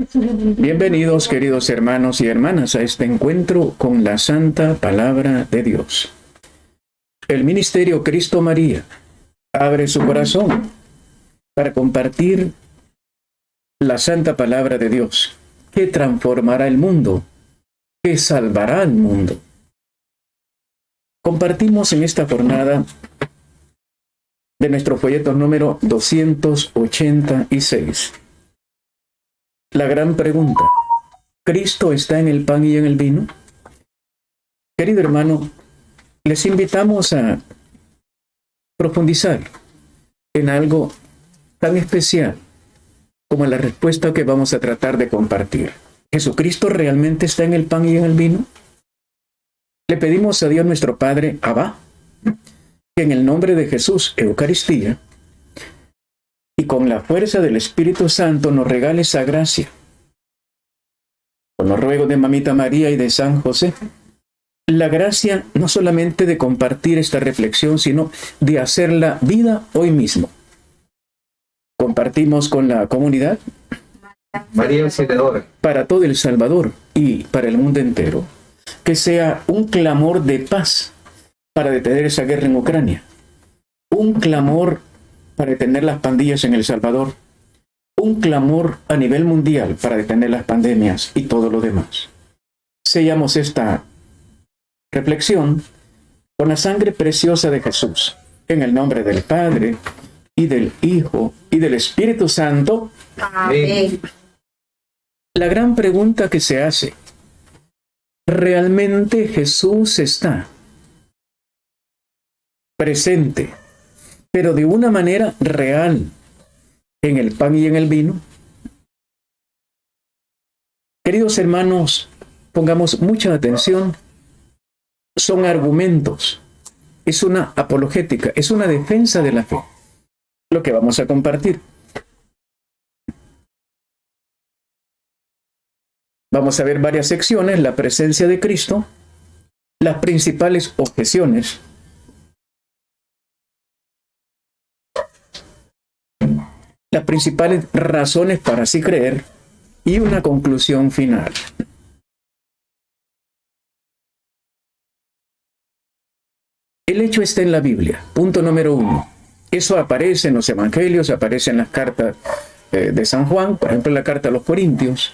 Bienvenidos, queridos hermanos y hermanas, a este encuentro con la Santa Palabra de Dios. El Ministerio Cristo María abre su corazón para compartir la Santa Palabra de Dios, que transformará el mundo, que salvará al mundo. Compartimos en esta jornada de nuestro folleto número 286. La gran pregunta: ¿Cristo está en el pan y en el vino? Querido hermano, les invitamos a profundizar en algo tan especial como la respuesta que vamos a tratar de compartir. ¿Jesucristo realmente está en el pan y en el vino? Le pedimos a Dios nuestro Padre, Abba, que en el nombre de Jesús, Eucaristía, y con la fuerza del Espíritu Santo nos regale esa gracia. Con los ruegos de Mamita María y de San José, la gracia no solamente de compartir esta reflexión, sino de hacerla vida hoy mismo. Compartimos con la comunidad María Auxiliadora para todo El Salvador y para el mundo entero, que sea un clamor de paz para detener esa guerra en Ucrania, un clamor para detener las pandillas en El Salvador, un clamor a nivel mundial para detener las pandemias y todo lo demás. Sellamos esta reflexión con la sangre preciosa de Jesús, en el nombre del Padre, y del Hijo, y del Espíritu Santo. Amén. La gran pregunta que se hace: ¿realmente Jesús está presente, pero de una manera real, en el pan y en el vino? Queridos hermanos, pongamos mucha atención. Son argumentos, es una apologética, es una defensa de la fe, lo que vamos a compartir. Vamos a ver varias secciones: la presencia de Cristo, las principales objeciones, las principales razones para así creer, y una conclusión final. El hecho está en la Biblia. Punto número 1. Eso aparece en los evangelios, aparece en las cartas de San Juan, por ejemplo, en la carta a los Corintios,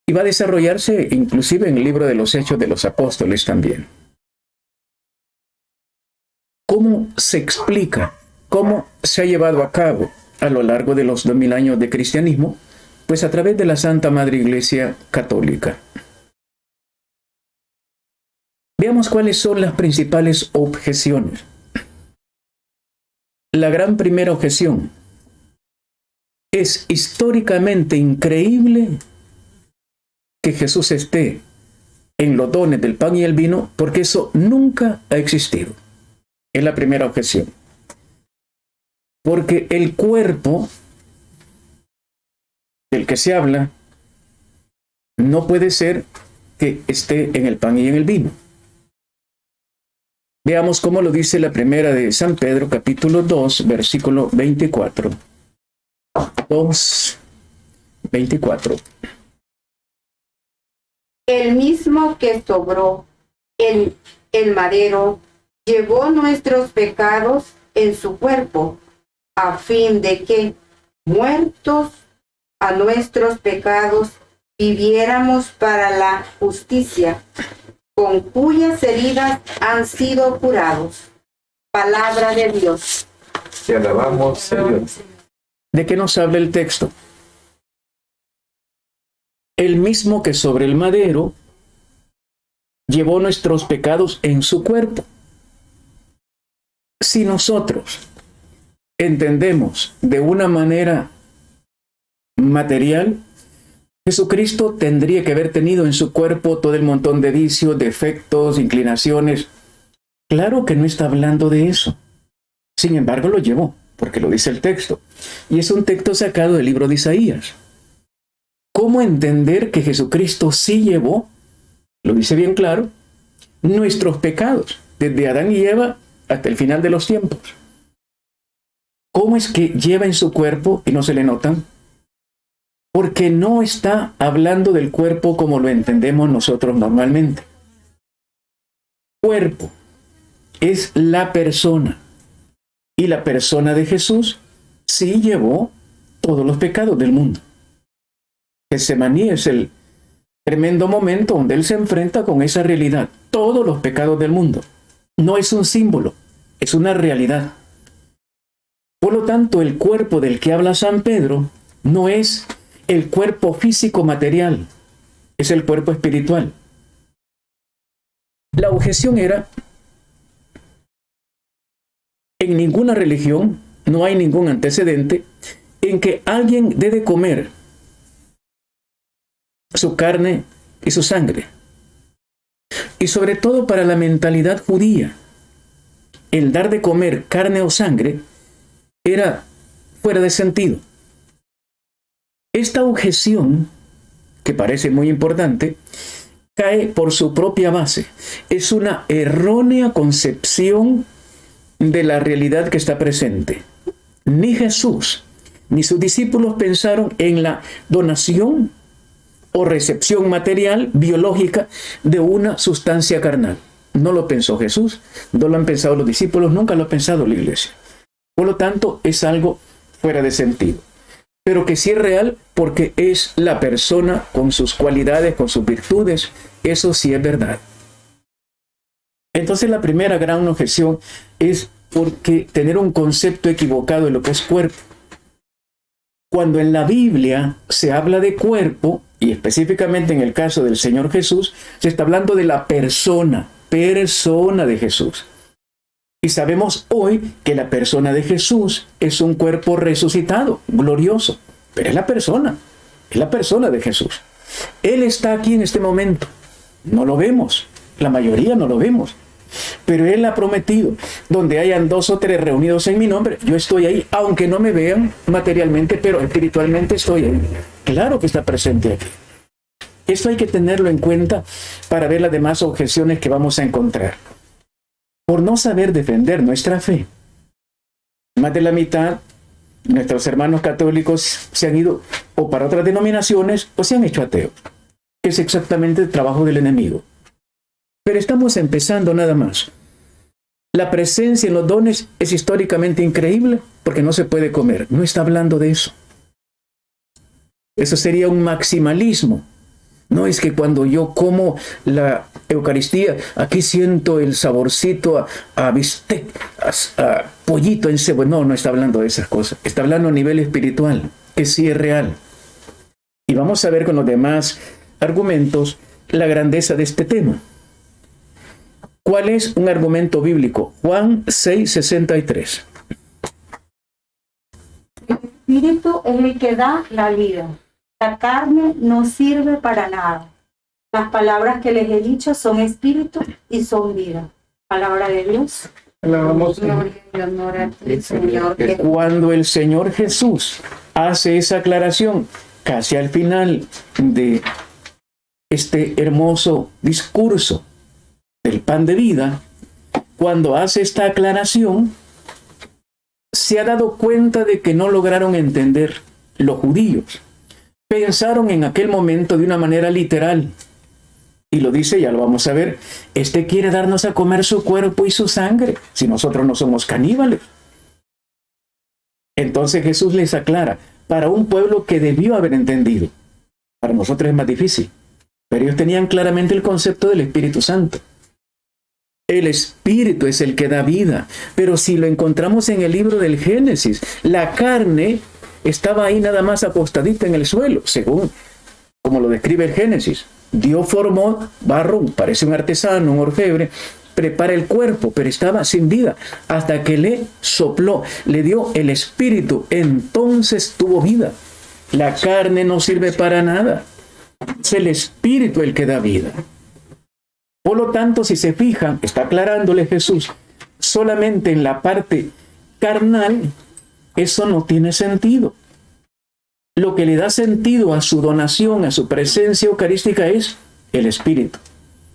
y va a desarrollarse inclusive en el libro de los Hechos de los Apóstoles también. ¿Cómo se explica? ¿Cómo se ha llevado a cabo a lo largo de los 2000 años de cristianismo? Pues a través de la Santa Madre Iglesia Católica. Veamos cuáles son las principales objeciones. La gran primera objeción: es históricamente increíble que Jesús esté en los dones del pan y el vino, porque eso nunca ha existido. Es la primera objeción. Porque el cuerpo del que se habla no puede ser que esté en el pan y en el vino. Veamos cómo lo dice la primera de San Pedro, capítulo 2, versículo 24. 2, 24. El mismo que sobró el madero llevó nuestros pecados en su cuerpo, a fin de que, muertos a nuestros pecados, viviéramos para la justicia, con cuyas heridas han sido curados. Palabra de Dios. Te alabamos, Señor. ¿De qué nos habla el texto? El mismo que sobre el madero llevó nuestros pecados en su cuerpo. Si nosotros entendemos de una manera material, Jesucristo tendría que haber tenido en su cuerpo todo el montón de vicios, defectos, inclinaciones. Claro que no está hablando de eso. Sin embargo, lo llevó, porque lo dice el texto. Y es un texto sacado del libro de Isaías. ¿Cómo entender que Jesucristo sí llevó, lo dice bien claro, nuestros pecados, desde Adán y Eva hasta el final de los tiempos? ¿Cómo es que lleva en su cuerpo y no se le notan? porque no está hablando del cuerpo como lo entendemos nosotros normalmente. Cuerpo es la persona, y la persona de Jesús sí llevó todos los pecados del mundo. Getsemaní es el tremendo momento donde él se enfrenta con esa realidad, todos los pecados del mundo. No es un símbolo, es una realidad. Por lo tanto, el cuerpo del que habla San Pedro no es el cuerpo físico material, es el cuerpo espiritual. La objeción era, en ninguna religión no hay ningún antecedente en que alguien debe comer su carne y su sangre. Y sobre todo para la mentalidad judía, el dar de comer carne o sangre era fuera de sentido. Esta objeción, que parece muy importante, cae por su propia base. Es una errónea concepción de la realidad que está presente. Ni Jesús ni sus discípulos pensaron en la donación o recepción material, biológica, de una sustancia carnal. No lo pensó Jesús, no lo han pensado los discípulos, nunca lo ha pensado la iglesia. Por lo tanto, es algo fuera de sentido. Pero que sí es real porque es la persona con sus cualidades, con sus virtudes. Eso sí es verdad. Entonces la primera gran objeción es porque tener un concepto equivocado de lo que es cuerpo. Cuando en la Biblia se habla de cuerpo, y específicamente en el caso del Señor Jesús, se está hablando de la persona de Jesús. Y sabemos hoy que la persona de Jesús es un cuerpo resucitado, glorioso, pero es la persona de Jesús. Él está aquí en este momento. No lo vemos, la mayoría no lo vemos. Pero Él ha prometido, donde hayan 2 o 3 reunidos en mi nombre, yo estoy ahí, aunque no me vean materialmente, pero espiritualmente estoy ahí. Claro que está presente aquí. Esto hay que tenerlo en cuenta para ver las demás objeciones que vamos a encontrar. Por no saber defender nuestra fe, más de la mitad de nuestros hermanos católicos se han ido o para otras denominaciones o se han hecho ateos, que es exactamente el trabajo del enemigo. Pero estamos empezando nada más. La presencia en los dones es históricamente increíble porque no se puede comer. No está hablando de eso. Eso sería un maximalismo. No es que cuando yo como la Eucaristía, aquí siento el saborcito a bistec, a pollito en cebo. No está hablando de esas cosas. Está hablando a nivel espiritual, que sí es real. Y vamos a ver con los demás argumentos la grandeza de este tema. ¿Cuál es un argumento bíblico? Juan 6:63. El espíritu es el que da la vida. La carne no sirve para nada. Las palabras que les he dicho son espíritu y son vida. Palabra de Dios. Gloria y honor a ti, Señor. Cuando el Señor Jesús hace esa aclaración, casi al final de este hermoso discurso del pan de vida, cuando hace esta aclaración, se ha dado cuenta de que no lograron entender los judíos. Pensaron en aquel momento de una manera literal. Y lo dice, ya lo vamos a ver, este quiere darnos a comer su cuerpo y su sangre, si nosotros no somos caníbales. Entonces Jesús les aclara, para un pueblo que debió haber entendido, para nosotros es más difícil, pero ellos tenían claramente el concepto del Espíritu Santo. El Espíritu es el que da vida, pero si lo encontramos en el libro del Génesis, la carne estaba ahí nada más acostadita en el suelo, según como lo describe el Génesis. Dios formó barro, parece un artesano, un orfebre, prepara el cuerpo, pero estaba sin vida, hasta que le sopló, le dio el Espíritu, entonces tuvo vida. La carne no sirve para nada, es el Espíritu el que da vida. Por lo tanto, si se fijan, está aclarándole Jesús, solamente en la parte carnal, eso no tiene sentido. Lo que le da sentido a su donación, a su presencia eucarística es el Espíritu.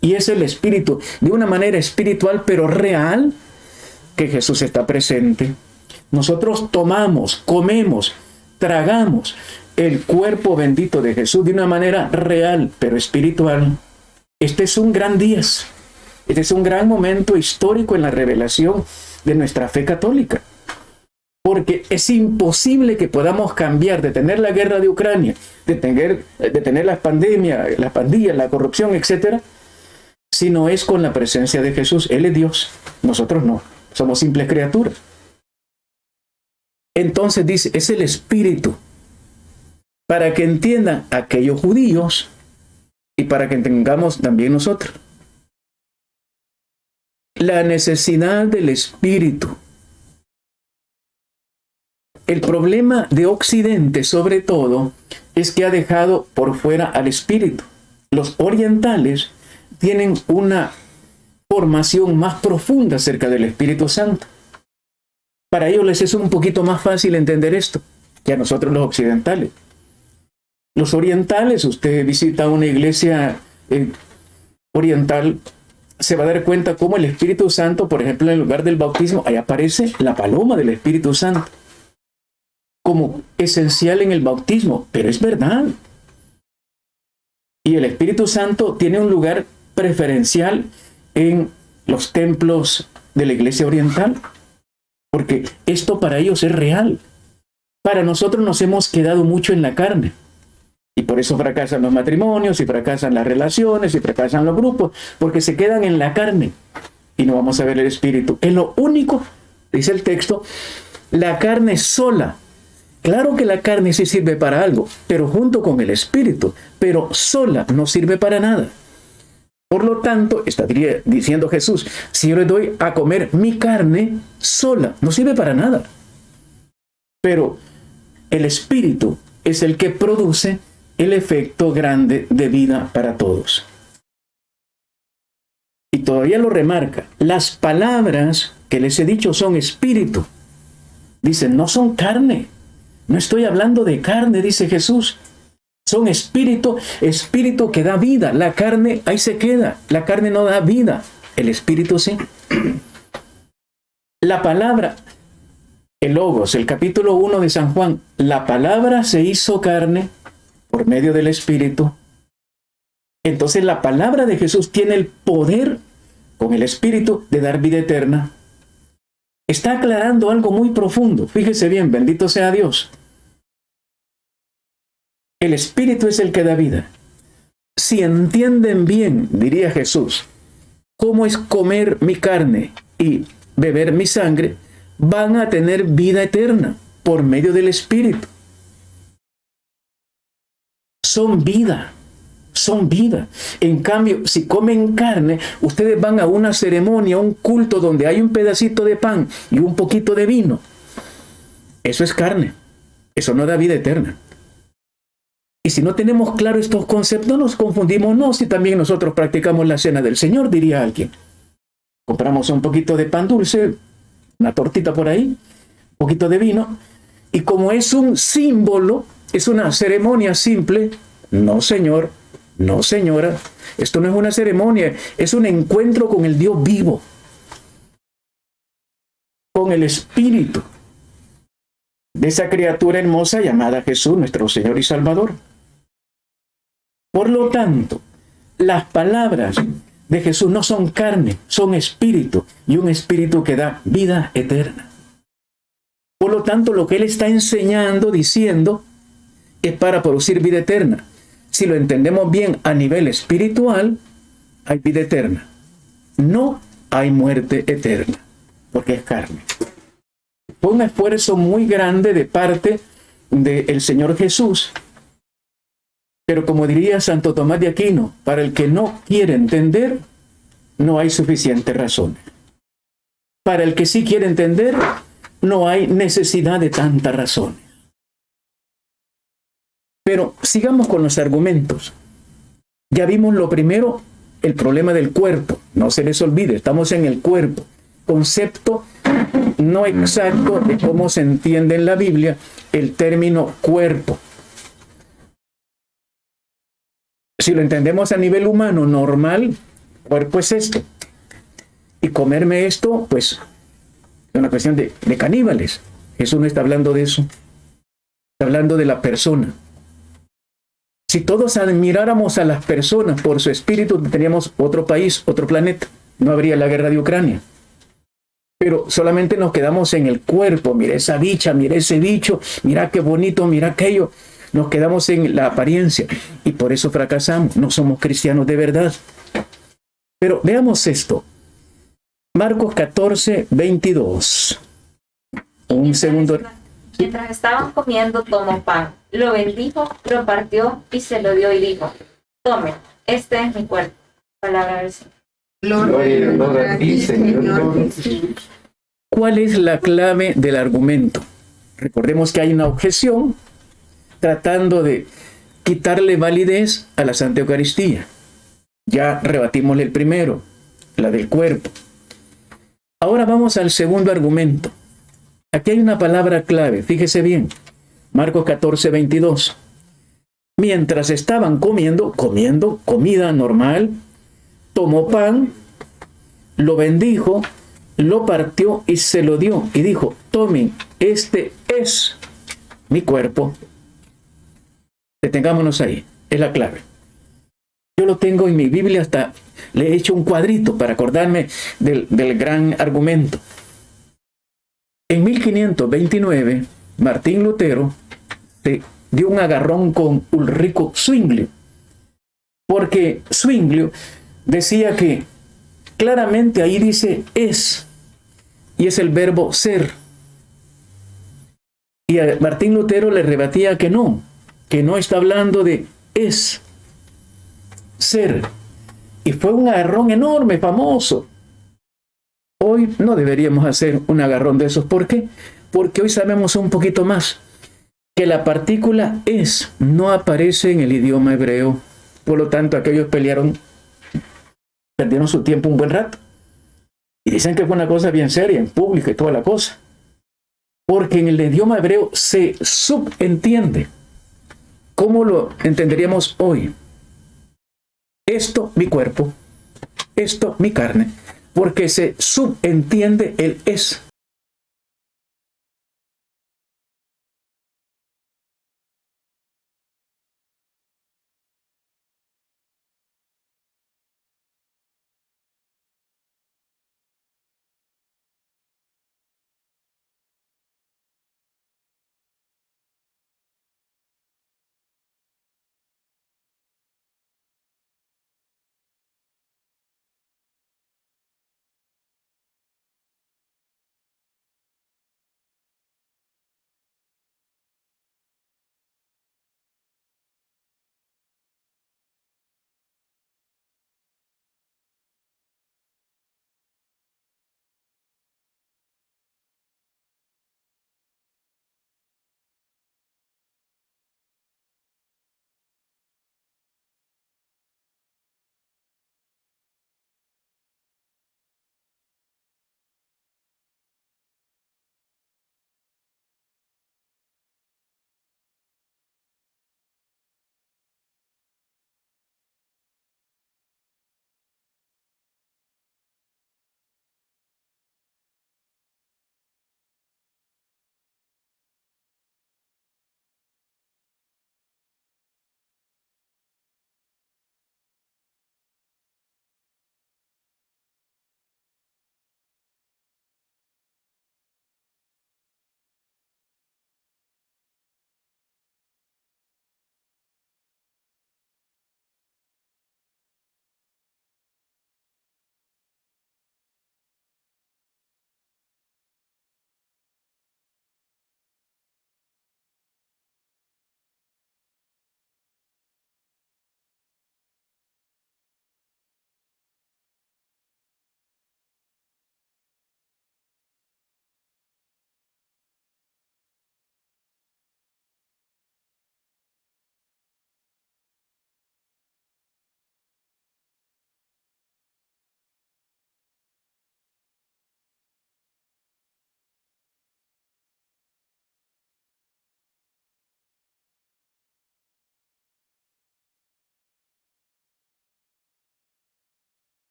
Y es el Espíritu, de una manera espiritual, pero real, que Jesús está presente. Nosotros tomamos, comemos, tragamos el cuerpo bendito de Jesús de una manera real, pero espiritual, este es un gran día. Este es un gran momento histórico en la revelación de nuestra fe católica. Porque es imposible que podamos cambiar, detener la guerra de Ucrania, detener las pandemias, las pandillas, la corrupción, etc., si no es con la presencia de Jesús. Él es Dios, nosotros no, somos simples criaturas. Entonces dice, es el Espíritu, para que entiendan aquellos judíos y para que entendamos también nosotros. La necesidad del Espíritu. El problema de Occidente, sobre todo, es que ha dejado por fuera al Espíritu. Los orientales tienen una formación más profunda acerca del Espíritu Santo. Para ellos les es un poquito más fácil entender esto que a nosotros los occidentales. Los orientales, usted visita una iglesia oriental, se va a dar cuenta cómo el Espíritu Santo, por ejemplo, en el lugar del bautismo, ahí aparece la paloma del Espíritu Santo como esencial en el bautismo, pero es verdad. Y el Espíritu Santo tiene un lugar preferencial en los templos de la iglesia oriental, porque esto para ellos es real. Para nosotros nos hemos quedado mucho en la carne, y por eso fracasan los matrimonios, y fracasan las relaciones, y fracasan los grupos, porque se quedan en la carne, y no vamos a ver el Espíritu. Es lo único, dice el texto, la carne sola. Claro que la carne sí sirve para algo, pero junto con el Espíritu, pero sola no sirve para nada. Por lo tanto, estaría diciendo Jesús, si yo le doy a comer mi carne sola, no sirve para nada. Pero el Espíritu es el que produce el efecto grande de vida para todos. Y todavía lo remarca, las palabras que les he dicho son espíritu. Dicen, no son carne. No estoy hablando de carne, dice Jesús. Son espíritu, espíritu que da vida. La carne ahí se queda. La carne no da vida. El espíritu sí. La palabra, el Logos, el capítulo 1 de San Juan, la palabra se hizo carne por medio del espíritu. Entonces la palabra de Jesús tiene el poder con el espíritu de dar vida eterna. Está aclarando algo muy profundo. Fíjese bien, bendito sea Dios. El Espíritu es el que da vida. Si entienden bien, diría Jesús, cómo es comer mi carne y beber mi sangre, van a tener vida eterna por medio del Espíritu. Son vida. Son vida. En cambio, si comen carne, ustedes van a una ceremonia, a un culto donde hay un pedacito de pan y un poquito de vino. Eso es carne. Eso no da vida eterna. Y si no tenemos claro estos conceptos, nos confundimos. No, si también nosotros practicamos la cena del Señor, diría alguien. Compramos un poquito de pan dulce, una tortita por ahí, un poquito de vino, y como es un símbolo, es una ceremonia simple. No, señor. No, señora, esto no es una ceremonia, es un encuentro con el Dios vivo, con el Espíritu de esa criatura hermosa llamada Jesús, nuestro Señor y Salvador. Por lo tanto, las palabras de Jesús no son carne, son espíritu, y un espíritu que da vida eterna. Por lo tanto, lo que Él está enseñando, diciendo, es para producir vida eterna. Si lo entendemos bien a nivel espiritual, hay vida eterna. No hay muerte eterna, porque es carne. Fue un esfuerzo muy grande de parte del Señor Jesús. Pero como diría Santo Tomás de Aquino, para el que no quiere entender, no hay suficientes razones. Para el que sí quiere entender, no hay necesidad de tantas razones. Pero sigamos con los argumentos. Ya vimos lo primero, el problema del cuerpo. No se les olvide, estamos en el cuerpo. Concepto no exacto de cómo se entiende en la Biblia el término cuerpo. Si lo entendemos a nivel humano, normal, cuerpo es esto. Y comerme esto, pues, es una cuestión de caníbales. Jesús no está hablando de eso. Está hablando de la persona. Si todos admiráramos a las personas por su espíritu, teníamos otro país, otro planeta. No habría la guerra de Ucrania. Pero solamente nos quedamos en el cuerpo. Mira esa bicha, mira ese bicho, mira qué bonito, mira aquello. Nos quedamos en la apariencia y por eso fracasamos. No somos cristianos de verdad. Pero veamos esto. Marcos 14, 22. Un segundo. Mientras estaban comiendo, tomó pan, lo bendijo, lo partió y se lo dio y dijo: Tome, este es mi cuerpo. Palabra del Señor. Gloria a ti, Señor. ¿Cuál es la clave del argumento? Recordemos que hay una objeción tratando de quitarle validez a la Santa Eucaristía. Ya rebatimos el primero, la del cuerpo. Ahora vamos al segundo argumento. Aquí hay una palabra clave, fíjese bien. Marcos 14, 22. Mientras estaban comiendo comida normal, tomó pan, lo bendijo, lo partió y se lo dio. Y dijo: tomen, este es mi cuerpo. Detengámonos ahí, es la clave. Yo lo tengo en mi Biblia, hasta le he hecho un cuadrito para acordarme del gran argumento. En 1529, Martín Lutero se dio un agarrón con Ulrico Zwinglio, porque Zwinglio decía que claramente ahí dice es, y es el verbo ser. Y a Martín Lutero le rebatía que no está hablando de es, ser. Y fue un agarrón enorme, famoso. Hoy no deberíamos hacer un agarrón de esos. ¿Por qué? Porque hoy sabemos un poquito más. Que la partícula es no aparece en el idioma hebreo. Por lo tanto, aquellos perdieron su tiempo un buen rato. Y dicen que fue una cosa bien seria, en público y toda la cosa. Porque en el idioma hebreo se subentiende. ¿Cómo lo entenderíamos hoy? Esto, mi cuerpo. Esto, mi carne. Porque se subentiende el es.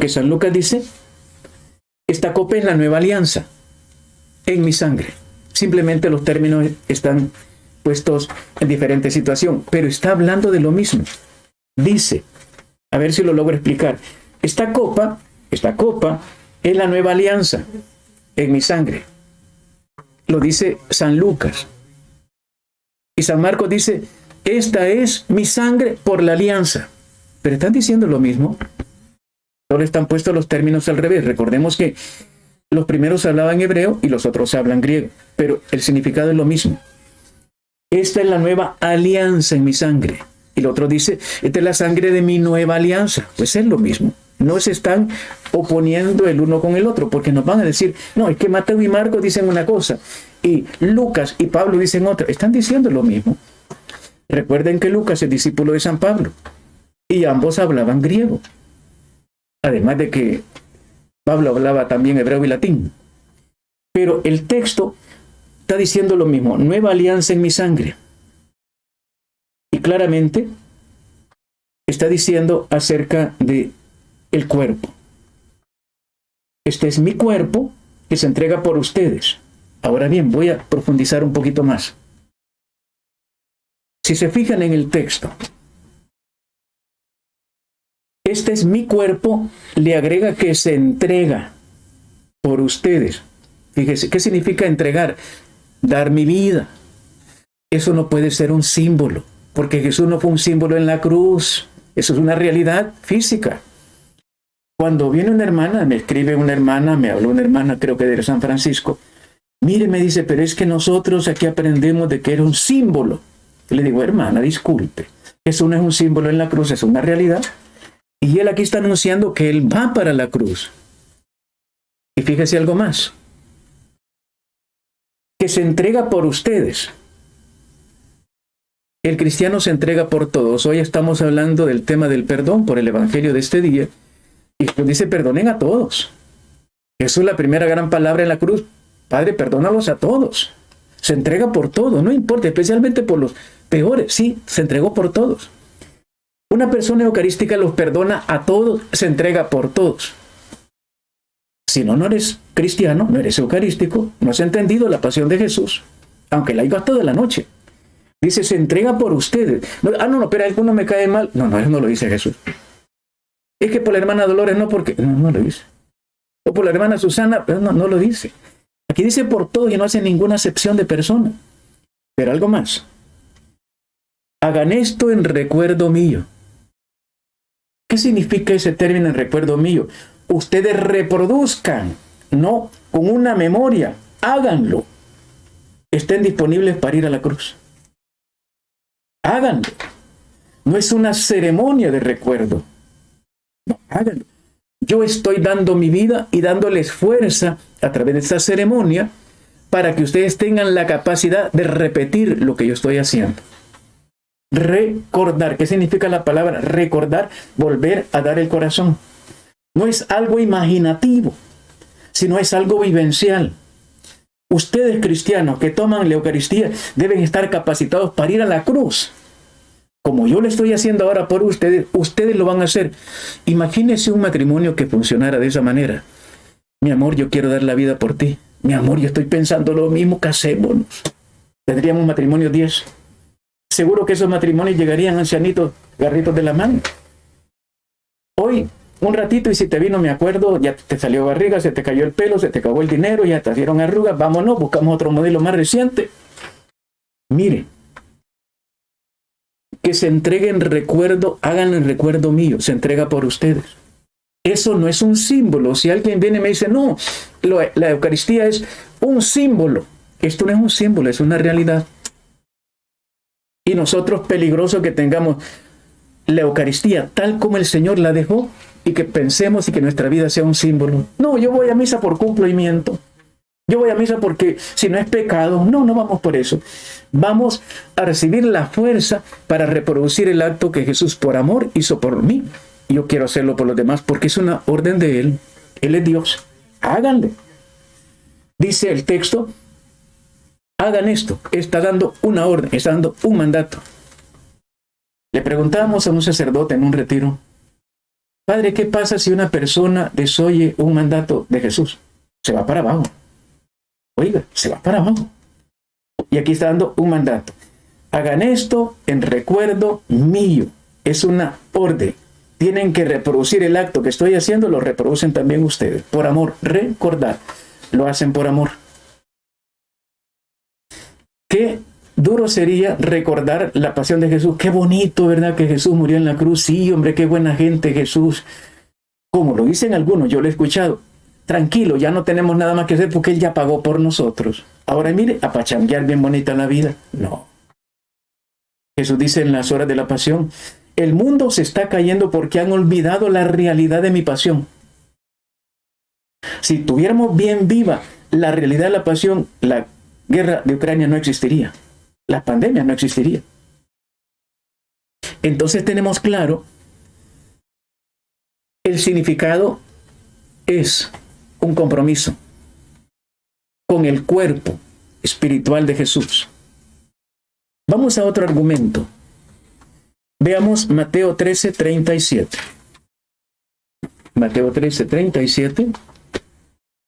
Porque San Lucas dice, esta copa es la nueva alianza en mi sangre. Simplemente los términos están puestos en diferente situación, pero está hablando de lo mismo. Dice, a ver si lo logro explicar, esta copa es la nueva alianza en mi sangre. Lo dice San Lucas. Y San Marcos dice, esta es mi sangre por la alianza. Pero están diciendo lo mismo. Solo están puestos los términos al revés. Recordemos que los primeros hablaban hebreo y los otros hablan griego. Pero el significado es lo mismo. Esta es la nueva alianza en mi sangre. Y el otro dice, esta es la sangre de mi nueva alianza. Pues es lo mismo. No se están oponiendo el uno con el otro, porque nos van a decir, no, es que Mateo y Marcos dicen una cosa, y Lucas y Pablo dicen otra. Están diciendo lo mismo. Recuerden que Lucas es discípulo de San Pablo, y ambos hablaban griego. Además de que Pablo hablaba también hebreo y latín. Pero el texto está diciendo lo mismo, nueva alianza en mi sangre. Y claramente está diciendo acerca de el cuerpo. Este es mi cuerpo que se entrega por ustedes. Ahora bien, voy a profundizar un poquito más. Si se fijan en el texto, este es mi cuerpo, le agrega que se entrega por ustedes. Fíjese, ¿qué significa entregar? Dar mi vida. Eso no puede ser un símbolo, porque Jesús no fue un símbolo en la cruz. Eso es una realidad física. Cuando viene una hermana, me escribe una hermana, me habló una hermana, creo que de San Francisco. Mire, me dice, pero es que nosotros aquí aprendemos de que era un símbolo. Yo le digo, hermana, disculpe. Eso no es un símbolo en la cruz, es una realidad. Y él aquí está anunciando que él va para la cruz. Y fíjese algo más. Que se entrega por ustedes. El cristiano se entrega por todos. Hoy estamos hablando del tema del perdón por el evangelio de este día. Y Jesús dice, perdonen a todos. Jesús, la primera gran palabra en la cruz, Padre, perdónalos a todos. Se entrega por todos, no importa, especialmente por los peores. Sí, se entregó por todos. Una persona eucarística los perdona a todos, se entrega por todos. Si no, no eres cristiano, no eres eucarístico, no has entendido la pasión de Jesús, aunque la hayas toda la noche. Dice, se entrega por ustedes. No, pero alguno me cae mal. No, eso no lo dice Jesús. Es que por la hermana Dolores no, porque... No lo dice. O por la hermana Susana, no lo dice. Aquí dice por todos y no hace ninguna acepción de persona. Pero algo más. Hagan esto en recuerdo mío. ¿Qué significa ese término en recuerdo mío? Ustedes reproduzcan, no con una memoria. Háganlo. Estén disponibles para ir a la cruz. Háganlo. No es una ceremonia de recuerdo. No, háganlo. Yo estoy dando mi vida y dándoles fuerza a través de esta ceremonia para que ustedes tengan la capacidad de repetir lo que yo estoy haciendo. Recordar. ¿Qué significa la palabra recordar? Volver a dar el corazón. No es algo imaginativo, sino es algo vivencial. Ustedes cristianos que toman la Eucaristía deben estar capacitados para ir a la cruz. Como yo lo estoy haciendo ahora por ustedes, ustedes lo van a hacer. Imagínense un matrimonio que funcionara de esa manera. Mi amor, yo quiero dar la vida por ti. Mi amor, yo estoy pensando lo mismo, casémonos. Tendríamos un matrimonio 10. Seguro que esos matrimonios llegarían ancianitos, garritos de la mano. Hoy, un ratito y si te vino, me acuerdo, ya te salió barriga, se te cayó el pelo, se te acabó el dinero, ya te hicieron arrugas, vámonos, buscamos otro modelo más reciente. Mire, que se entregue en recuerdo, háganlo en recuerdo mío, se entrega por ustedes. Eso no es un símbolo. Si alguien viene y me dice, no, la Eucaristía es un símbolo. Esto no es un símbolo, es una realidad. Y nosotros, peligroso que tengamos la Eucaristía tal como el Señor la dejó y que pensemos y que nuestra vida sea un símbolo. No, yo voy a misa por cumplimiento. Yo voy a misa porque si no es pecado. No vamos por eso. Vamos a recibir la fuerza para reproducir el acto que Jesús por amor hizo por mí. Yo quiero hacerlo por los demás porque es una orden de Él. Él es Dios. Háganlo. Dice el texto, hagan esto. Está dando una orden, está dando un mandato. Le preguntábamos a un sacerdote en un retiro, Padre, ¿qué pasa si una persona desoye un mandato de Jesús? Se va para abajo. Oiga, se va para abajo. Y aquí está dando un mandato. Hagan esto en recuerdo mío. Es una orden. Tienen que reproducir el acto que estoy haciendo, lo reproducen también ustedes. Por amor, recordar. Lo hacen por amor. Qué duro sería recordar la pasión de Jesús. Qué bonito, ¿verdad? Que Jesús murió en la cruz. Sí, hombre, qué buena gente Jesús. Como lo dicen algunos, yo lo he escuchado. Tranquilo, ya no tenemos nada más que hacer porque Él ya pagó por nosotros. Ahora mire, a pachanguear bien bonita la vida. No. Jesús dice en las horas de la pasión, el mundo se está cayendo porque han olvidado la realidad de mi pasión. Si tuviéramos bien viva la realidad de la pasión, la guerra de Ucrania no existiría. La pandemia no existiría. Entonces tenemos claro, el significado es un compromiso con el cuerpo espiritual de Jesús. Vamos a otro argumento. Veamos Mateo 13:37. Mateo 13:37.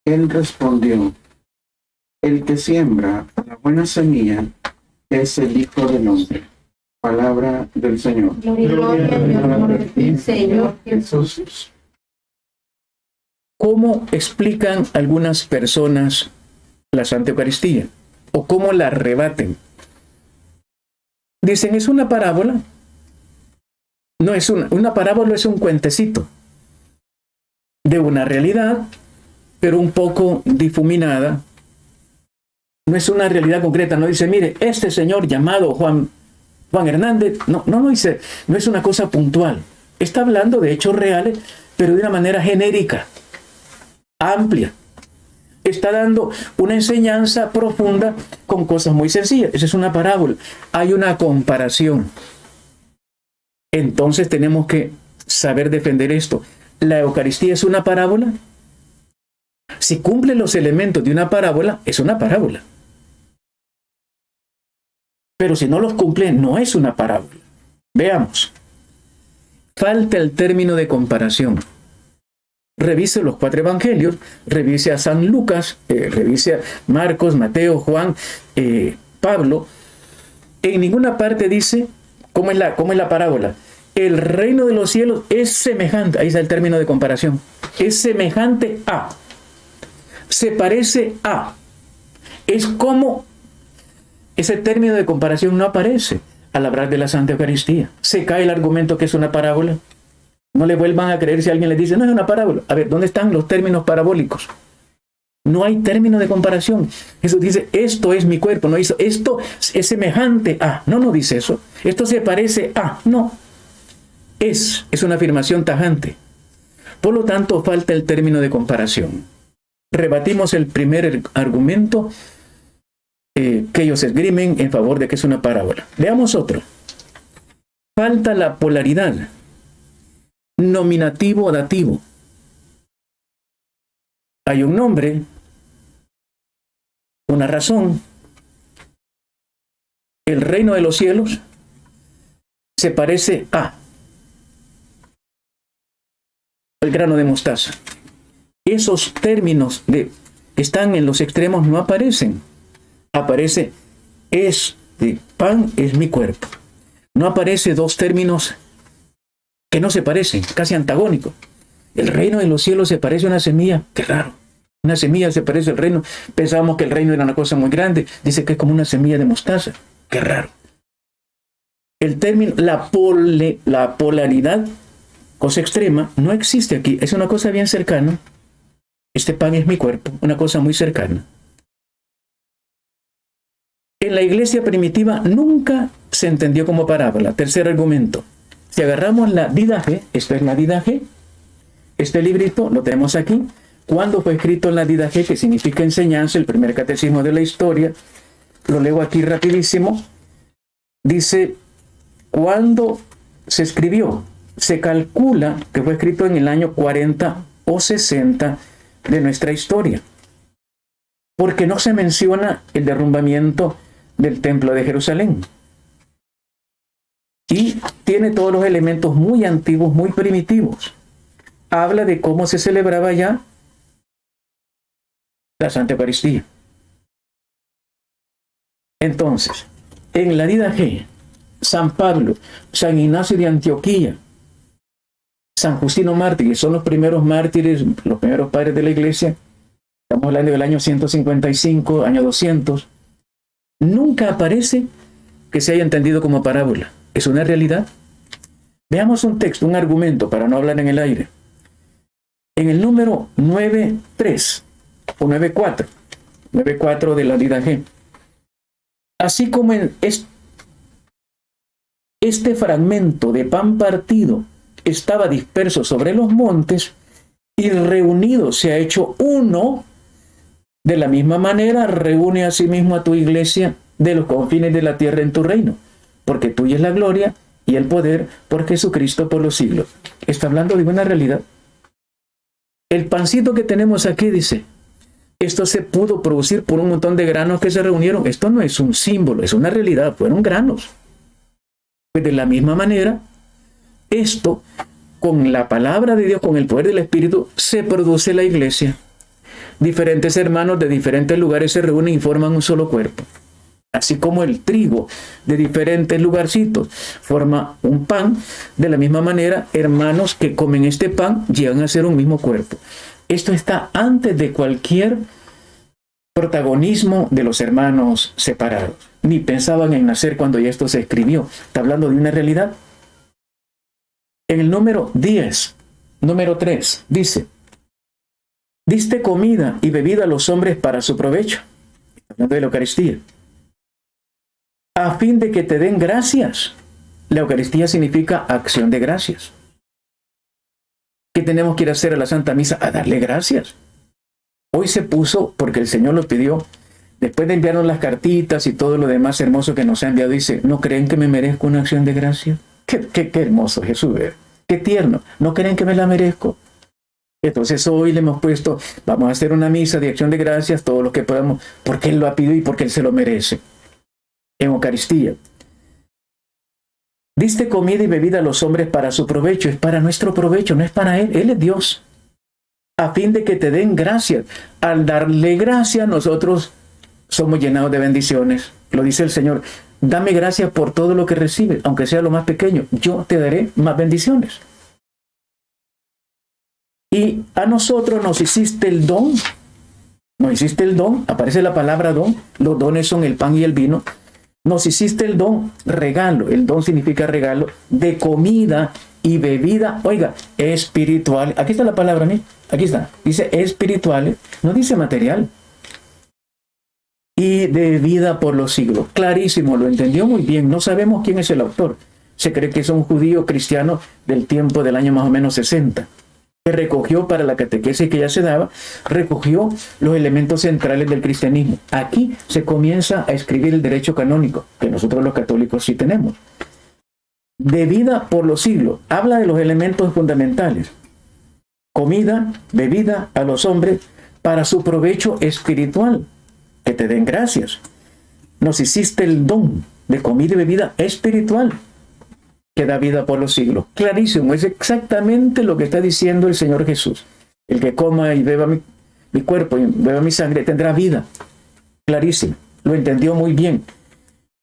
Él respondió, el que siembra la buena semilla es el Hijo del Hombre. Palabra del Señor. Gloria y honor a ti, Señor Jesús. ¿Cómo explican algunas personas la Santa Eucaristía? ¿O cómo la rebaten? Dicen, es una parábola. No es una parábola, es un cuentecito de una realidad, pero un poco difuminada. No es una realidad concreta. No dice, mire, este señor llamado Juan Hernández, no dice, no es una cosa puntual. Está hablando de hechos reales, pero de una manera genérica, amplia. Está dando una enseñanza profunda con cosas muy sencillas. Esa es una parábola. Hay una comparación. Entonces tenemos que saber defender esto. ¿La Eucaristía es una parábola? Si cumple los elementos de una parábola, es una parábola. Pero si no los cumple, no es una parábola. Veamos. Falta el término de comparación. Revise los 4 evangelios, revise a San Lucas, revise a Marcos, Mateo, Juan, Pablo. En ninguna parte dice cómo es la parábola. El reino de los cielos es semejante, ahí está el término de comparación, es semejante a, se parece a, es como, ese término de comparación no aparece al hablar de la Santa Eucaristía. Se cae el argumento que es una parábola. No le vuelvan a creer si alguien les dice, no es una parábola. A ver, ¿dónde están los términos parabólicos? No hay término de comparación. Jesús dice, esto es mi cuerpo. No hizo, esto es semejante a. No dice eso. Esto se parece a. No. Es una afirmación tajante. Por lo tanto, falta el término de comparación. Rebatimos el primer argumento que ellos esgrimen en favor de que es una parábola. Veamos otro. Falta la polaridad. Nominativo o dativo. Hay un nombre, una razón. El reino de los cielos se parece a el grano de mostaza. Esos términos que están en los extremos no aparecen. Aparece pan es mi cuerpo. No aparece dos términos que no se parecen, casi antagónicos. El reino de los cielos se parece a una semilla. Qué raro. Una semilla se parece al reino. Pensábamos que el reino era una cosa muy grande. Dice que es como una semilla de mostaza. Qué raro. El término, la polaridad, cosa extrema, no existe aquí. Es una cosa bien cercana. Este pan es mi cuerpo. Una cosa muy cercana. En la iglesia primitiva nunca se entendió como parábola. Tercer argumento. Si agarramos la Didache, esto es la Didache, este librito lo tenemos aquí. ¿Cuándo fue escrito la Didache? Que significa enseñanza, el primer catecismo de la historia. Lo leo aquí rapidísimo. Dice, ¿cuándo se escribió? Se calcula que fue escrito en el año 40 o 60 de nuestra historia. Porque no se menciona el derrumbamiento del templo de Jerusalén. Y tiene todos los elementos muy antiguos, muy primitivos. habla de cómo se celebraba ya la Santa Eucaristía. Entonces, en la Didache, San Pablo, San Ignacio de Antioquía, San Justino Mártir, que son los primeros mártires, los primeros padres de la Iglesia, estamos hablando del año 155, año 200, nunca aparece que se haya entendido como parábola. Es una realidad. Veamos un texto, un argumento, para no hablar en el aire. En el número 9.3 o 9.4 de la Didache, así como en este fragmento de pan partido estaba disperso sobre los montes y reunido se ha hecho uno, de la misma manera reúne a sí mismo a tu iglesia de los confines de la tierra en tu reino, porque tuya es la gloria y el poder por Jesucristo por los siglos. Está hablando de una realidad. El pancito que tenemos aquí dice, esto se pudo producir por un montón de granos que se reunieron. Esto no es un símbolo, es una realidad, fueron granos. Pues de la misma manera, esto, con la palabra de Dios, con el poder del Espíritu, se produce la iglesia. Diferentes hermanos de diferentes lugares se reúnen y forman un solo cuerpo. Así como el trigo de diferentes lugarcitos forma un pan, de la misma manera, hermanos que comen este pan llegan a ser un mismo cuerpo. Esto está antes de cualquier protagonismo de los hermanos separados. Ni pensaban en nacer cuando ya esto se escribió. Está hablando de una realidad. En el número 10, número 3, dice, diste comida y bebida a los hombres para su provecho. Está hablando de la Eucaristía. A fin de que te den gracias. La Eucaristía significa acción de gracias. ¿Qué tenemos que ir a hacer a la Santa Misa? A darle gracias. Hoy se puso, porque el Señor lo pidió, después de enviarnos las cartitas y todo lo demás hermoso que nos ha enviado, dice, ¿no creen que me merezco una acción de gracias? Qué hermoso Jesús, qué tierno. ¿No creen que me la merezco? Entonces hoy le hemos puesto, vamos a hacer una misa de acción de gracias, todo lo que podamos, porque Él lo ha pedido y porque Él se lo merece. En Eucaristía. Diste comida y bebida a los hombres para su provecho. Es para nuestro provecho, no es para Él. Él es Dios. A fin de que te den gracias. Al darle gracias, nosotros somos llenados de bendiciones. Lo dice el Señor. Dame gracias por todo lo que recibes, aunque sea lo más pequeño. Yo te daré más bendiciones. Y a nosotros nos hiciste el don. Nos hiciste el don. Aparece la palabra don. Los dones son el pan y el vino. Nos hiciste el don, regalo, el don significa regalo, de comida y bebida, oiga, espiritual. Aquí está la palabra, ¿no? Aquí está, dice espiritual, no dice material. Y de vida por los siglos. Clarísimo, lo entendió muy bien, no sabemos quién es el autor. Se cree que es un judío cristiano del tiempo del año más o menos 60. Que recogió para la catequesis que ya se daba, recogió los elementos centrales del cristianismo. Aquí se comienza a escribir el derecho canónico, que nosotros los católicos sí tenemos. De vida por los siglos, habla de los elementos fundamentales. Comida, bebida a los hombres para su provecho espiritual, que te den gracias. Nos hiciste el don de comida y bebida espiritual, que da vida por los siglos. Clarísimo, es exactamente lo que está diciendo el Señor Jesús. El que coma y beba mi cuerpo y beba mi sangre tendrá vida. Clarísimo, lo entendió muy bien.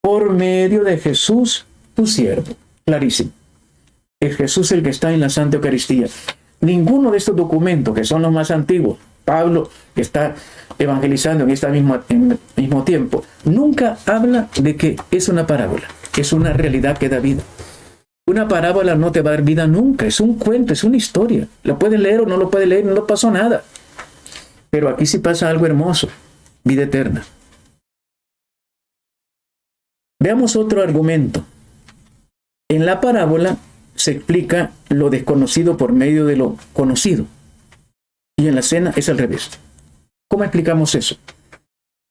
Por medio de Jesús, tu siervo. Clarísimo. Es Jesús el que está en la Santa Eucaristía. Ninguno de estos documentos, que son los más antiguos, Pablo, que está evangelizando en este mismo tiempo, nunca habla de que es una parábola, es una realidad que da vida. Una parábola no te va a dar vida nunca, es un cuento, es una historia. Lo puedes leer o no lo puedes leer, no pasó nada. Pero aquí sí pasa algo hermoso, vida eterna. Veamos otro argumento. En la parábola se explica lo desconocido por medio de lo conocido. Y en la cena es al revés. ¿Cómo explicamos eso?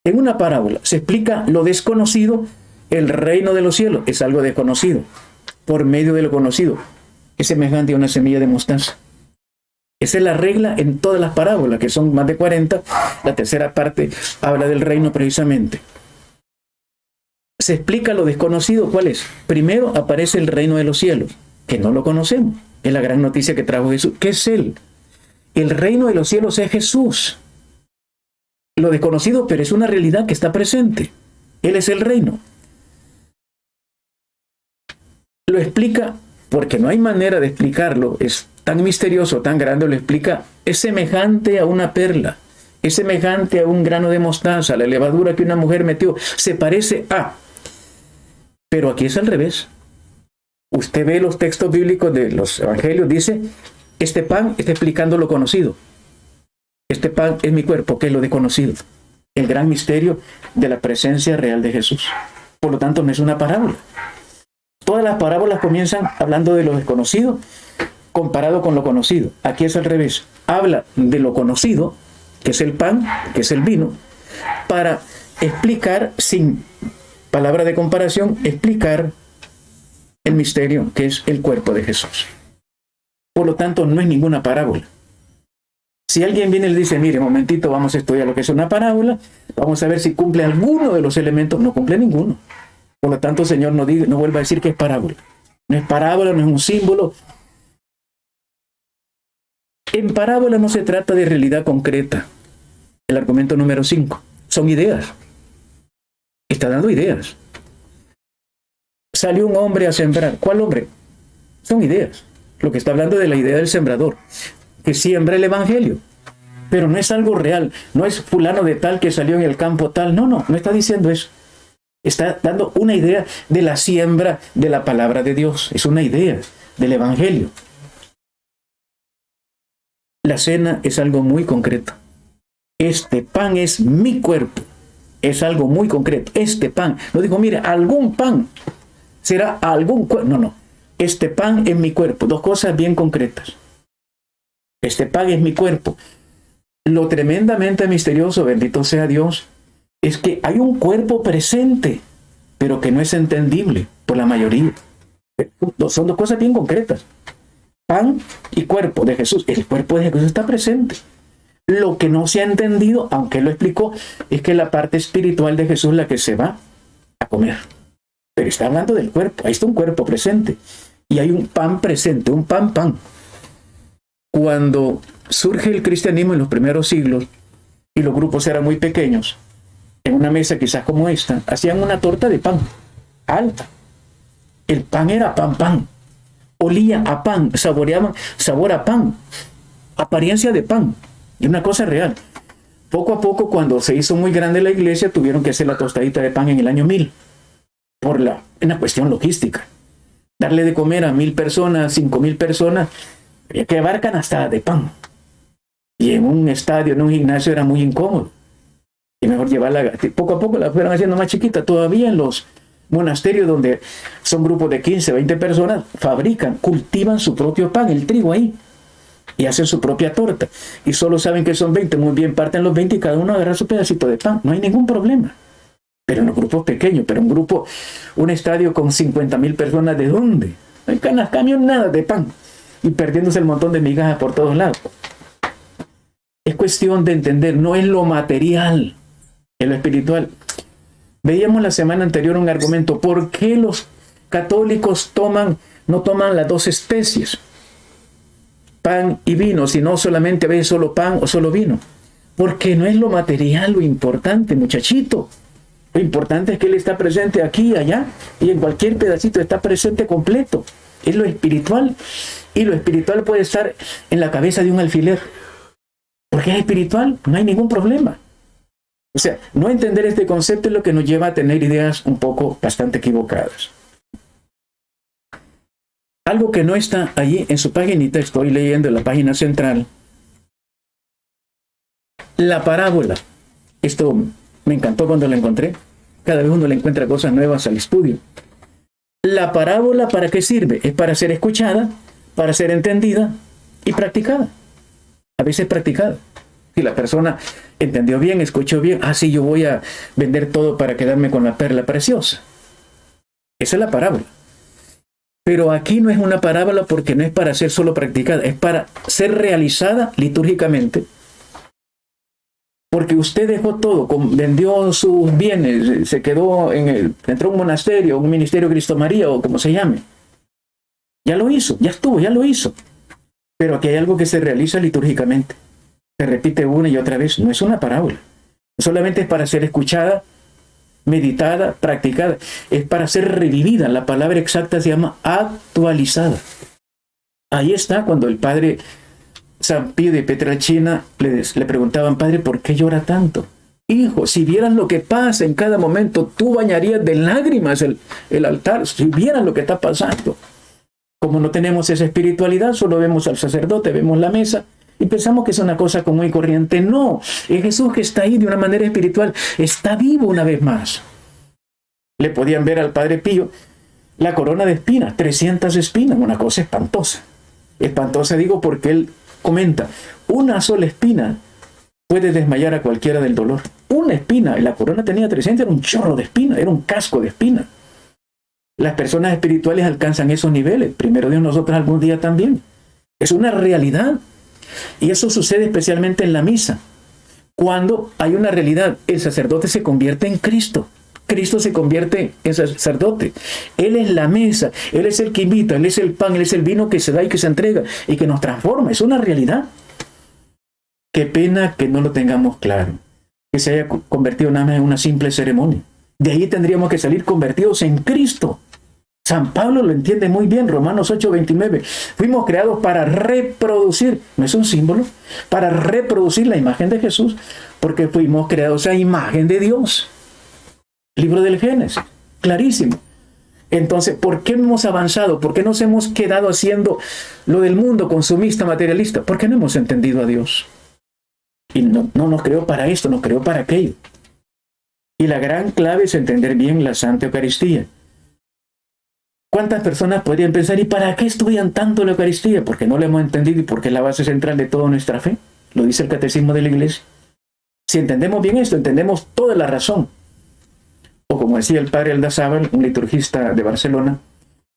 En una parábola se explica lo desconocido, el reino de los cielos es algo desconocido. Por medio de lo conocido, es semejante a una semilla de mostaza. Esa es la regla en todas las parábolas, que son más de 40. La tercera parte habla del reino precisamente. Se explica lo desconocido, ¿cuál es? Primero aparece el reino de los cielos, que no lo conocemos. Es la gran noticia que trajo Jesús. ¿Qué es Él? El reino de los cielos es Jesús. Lo desconocido, pero es una realidad que está presente. Él es el reino. Lo explica porque no hay manera de explicarlo. Es tan misterioso, tan grande, lo explica. Es semejante a una perla. Es semejante a un grano de mostaza, la levadura que una mujer metió. Se parece a. Pero aquí es al revés. Usted ve los textos bíblicos de los evangelios, dice, este pan está explicando lo conocido. Este pan es mi cuerpo, que es lo desconocido. El gran misterio de la presencia real de Jesús. Por lo tanto, no es una parábola. Todas las parábolas comienzan hablando de lo desconocido comparado con lo conocido. Aquí es al revés. Habla de lo conocido, que es el pan, que es el vino, para explicar, sin palabra de comparación, explicar el misterio que es el cuerpo de Jesús. Por lo tanto, no es ninguna parábola. Si alguien viene y le dice, mire, un momentito, vamos a estudiar lo que es una parábola, vamos a ver si cumple alguno de los elementos, no cumple ninguno. Por lo tanto, Señor, no vuelva a decir que es parábola. No es parábola, no es un símbolo. En parábola no se trata de realidad concreta. El argumento número 5. Son ideas. Está dando ideas. Salió un hombre a sembrar. ¿Cuál hombre? Son ideas. Lo que está hablando de la idea del sembrador, que siembra el evangelio. Pero no es algo real. No es fulano de tal que salió en el campo tal. No está diciendo eso. Está dando una idea de la siembra de la palabra de Dios. Es una idea del evangelio. La cena es algo muy concreto. Este pan es mi cuerpo. Es algo muy concreto. Este pan. No digo, mire, algún pan. Será algún cuerpo. No. Este pan es mi cuerpo. Dos cosas bien concretas. Este pan es mi cuerpo. Lo tremendamente misterioso, bendito sea Dios, es que hay un cuerpo presente, pero que no es entendible por la mayoría. Son dos cosas bien concretas. Pan y cuerpo de Jesús. El cuerpo de Jesús está presente. Lo que no se ha entendido, aunque él lo explicó, es que la parte espiritual de Jesús es la que se va a comer. Pero está hablando del cuerpo. Ahí está un cuerpo presente. Y hay un pan presente, un pan. Cuando surge el cristianismo en los primeros siglos, y los grupos eran muy pequeños, en una mesa quizás como esta, hacían una torta de pan, alta. El pan era pan. Olía a pan, saboreaban sabor a pan, apariencia de pan. Y una cosa real. Poco a poco, cuando se hizo muy grande la iglesia, tuvieron que hacer la tostadita de pan en el año 1000, por una cuestión logística. Darle de comer a 1000 personas, 5000 personas, había que llevar canastada de pan. Y en un estadio, en un gimnasio, era muy incómodo. Y mejor llevarla, poco a poco la fueron haciendo más chiquita. Todavía en los monasterios, donde son grupos de 15, 20 personas, cultivan su propio pan, el trigo ahí, y hacen su propia torta. Y solo saben que son 20, muy bien, parten los 20 y cada uno agarra su pedacito de pan. No hay ningún problema. Pero en los grupos pequeños, un estadio con 50,000 personas, ¿de dónde? No hay camión, nada de pan. Y perdiéndose el montón de migajas por todos lados. Es cuestión de entender, no es lo material, es lo espiritual. Veíamos la semana anterior un argumento. ¿Por qué los católicos no toman las dos especies? Pan y vino, sino solamente a veces solo pan o solo vino. Porque no es lo material lo importante, muchachito. Lo importante es que Él está presente aquí y allá, y en cualquier pedacito está presente completo. Es lo espiritual. Y lo espiritual puede estar en la cabeza de un alfiler. Porque es espiritual, no hay ningún problema. O sea, no entender este concepto es lo que nos lleva a tener ideas bastante equivocadas. Algo que no está allí en su paginita, estoy leyendo en la página central. La parábola. Esto me encantó cuando la encontré. Cada vez uno le encuentra cosas nuevas al estudio. La parábola, ¿para qué sirve? Es para ser escuchada, para ser entendida y practicada. A veces practicada. Si la persona entendió bien, escuchó bien, sí, yo voy a vender todo para quedarme con la perla preciosa. Esa es la parábola. Pero aquí no es una parábola porque no es para ser solo practicada, es para ser realizada litúrgicamente. Porque usted dejó todo, vendió sus bienes, se quedó entró a un monasterio, un ministerio Cristo María o como se llame. Ya lo hizo, ya estuvo, ya lo hizo. Pero aquí hay algo que se realiza litúrgicamente. Se repite una y otra vez. No es una parábola. No solamente es para ser escuchada, meditada, practicada. Es para ser revivida. La palabra exacta se llama actualizada. Ahí está cuando el padre San Pío de Pietrelcina le preguntaban: padre, ¿por qué llora tanto? Hijo, si vieran lo que pasa en cada momento, tú bañarías de lágrimas el altar. Si vieran lo que está pasando. Como no tenemos esa espiritualidad, solo vemos al sacerdote, vemos la mesa y pensamos que es una cosa común y corriente. No, es Jesús que está ahí de una manera espiritual. Está vivo una vez más. Le podían ver al Padre Pío la corona de espinas, 300 espinas, una cosa espantosa. Espantosa digo porque él comenta: una sola espina puede desmayar a cualquiera del dolor. Una espina, y la corona tenía 300, era un chorro de espina, era un casco de espina. Las personas espirituales alcanzan esos niveles. Primero Dios, nosotros algún día también. Es una realidad. Y eso sucede especialmente en la misa. Cuando hay una realidad, el sacerdote se convierte en Cristo. Cristo se convierte en sacerdote. Él es la mesa, Él es el que invita, Él es el pan, Él es el vino que se da y que se entrega y que nos transforma. Es una realidad. Qué pena que no lo tengamos claro, que se haya convertido nada más en una simple ceremonia. De ahí tendríamos que salir convertidos en Cristo. San Pablo lo entiende muy bien, Romanos 8:29. Fuimos creados para reproducir, ¿no es un símbolo? Para reproducir la imagen de Jesús, porque fuimos creados a imagen de Dios. Libro del Génesis, clarísimo. Entonces, ¿por qué no hemos avanzado? ¿Por qué nos hemos quedado haciendo lo del mundo consumista, materialista? ¿Por qué no hemos entendido a Dios? Y no nos creó para esto, nos creó para aquello. Y la gran clave es entender bien la Santa Eucaristía. ¿Cuántas personas podrían pensar: ¿y para qué estudian tanto la Eucaristía? Porque no la hemos entendido y porque es la base central de toda nuestra fe. Lo dice el Catecismo de la Iglesia. Si entendemos bien esto, entendemos toda la razón. O como decía el padre Aldazábal, un liturgista de Barcelona: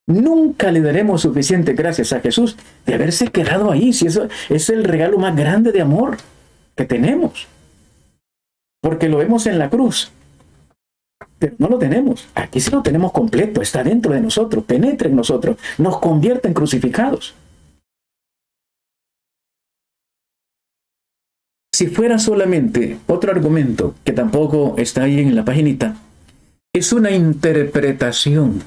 nunca le daremos suficiente gracias a Jesús de haberse quedado ahí, si eso es el regalo más grande de amor que tenemos. Porque lo vemos en la cruz. Pero no lo tenemos. Aquí sí lo tenemos completo. Está dentro de nosotros. Penetra en nosotros. Nos convierte en crucificados. Si fuera solamente otro argumento, que tampoco está ahí en la paginita, es una interpretación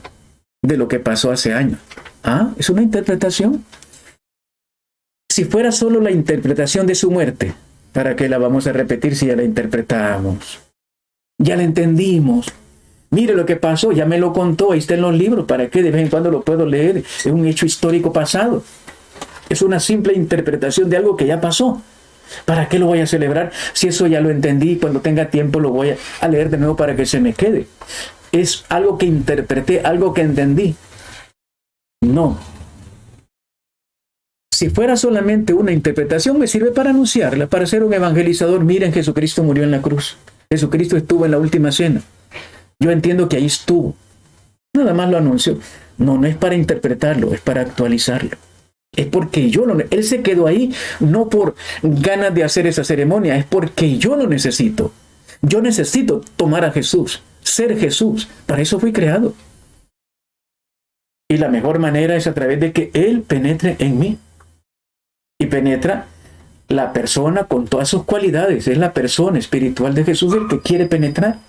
de lo que pasó hace años. ¿Ah? ¿Es una interpretación? Si fuera solo la interpretación de su muerte, ¿para qué la vamos a repetir si ya la interpretamos? Ya la entendimos. Mire lo que pasó, ya me lo contó, ahí está en los libros. ¿Para qué de vez en cuando lo puedo leer? Es un hecho histórico pasado. Es una simple interpretación de algo que ya pasó. ¿Para qué lo voy a celebrar si eso ya lo entendí? Cuando tenga tiempo lo voy a leer de nuevo para que se me quede. Es algo que interpreté, algo que entendí. No. Si fuera solamente una interpretación, me sirve para anunciarla, para ser un evangelizador. Miren, Jesucristo murió en la cruz. Jesucristo estuvo en la última cena. Yo entiendo que ahí estuvo. Nada más lo anunció. No es para interpretarlo, es para actualizarlo. Es porque él se quedó ahí no por ganas de hacer esa ceremonia, es porque yo lo necesito. Yo necesito tomar a Jesús, ser Jesús. Para eso fui creado. Y la mejor manera es a través de que Él penetre en mí. Y penetra la persona con todas sus cualidades. Es la persona espiritual de Jesús el que quiere penetrar.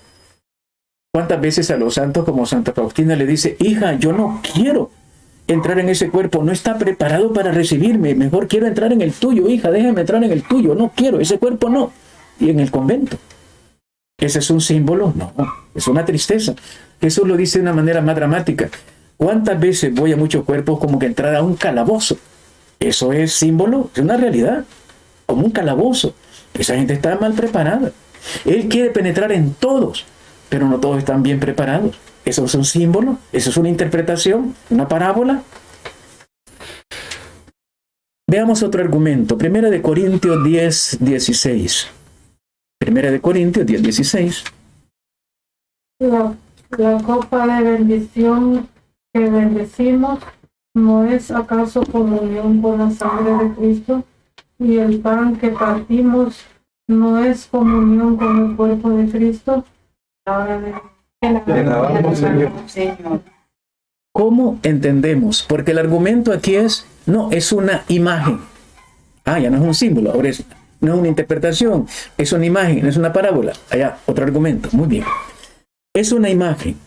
¿Cuántas veces a los santos como Santa Faustina le dice: hija, yo no quiero entrar en ese cuerpo, no está preparado para recibirme, mejor quiero entrar en el tuyo, hija, déjame entrar en el tuyo, no quiero, ese cuerpo no. Y en el convento. ¿Ese es un símbolo? No, es una tristeza. Jesús lo dice de una manera más dramática. ¿Cuántas veces voy a muchos cuerpos como que entrar a un calabozo? ¿Eso es símbolo? Es una realidad, como un calabozo. Esa gente está mal preparada. Él quiere penetrar en todos, pero no todos están bien preparados. ¿Eso es un símbolo? ¿Eso es una interpretación? ¿Una parábola? Veamos otro argumento. 1 Corintios 10:16. 1 Corintios 10:16. La copa de bendición que bendecimos, ¿no es acaso comunión con la sangre de Cristo? Y el pan que partimos, ¿no es comunión con el cuerpo de Cristo? Señor. ¿Cómo entendemos? Porque el argumento aquí es una imagen. ya no es un símbolo, ahora no es una interpretación, es una imagen, no es una parábola. Allá, otro argumento. Muy bien. Es una imagen.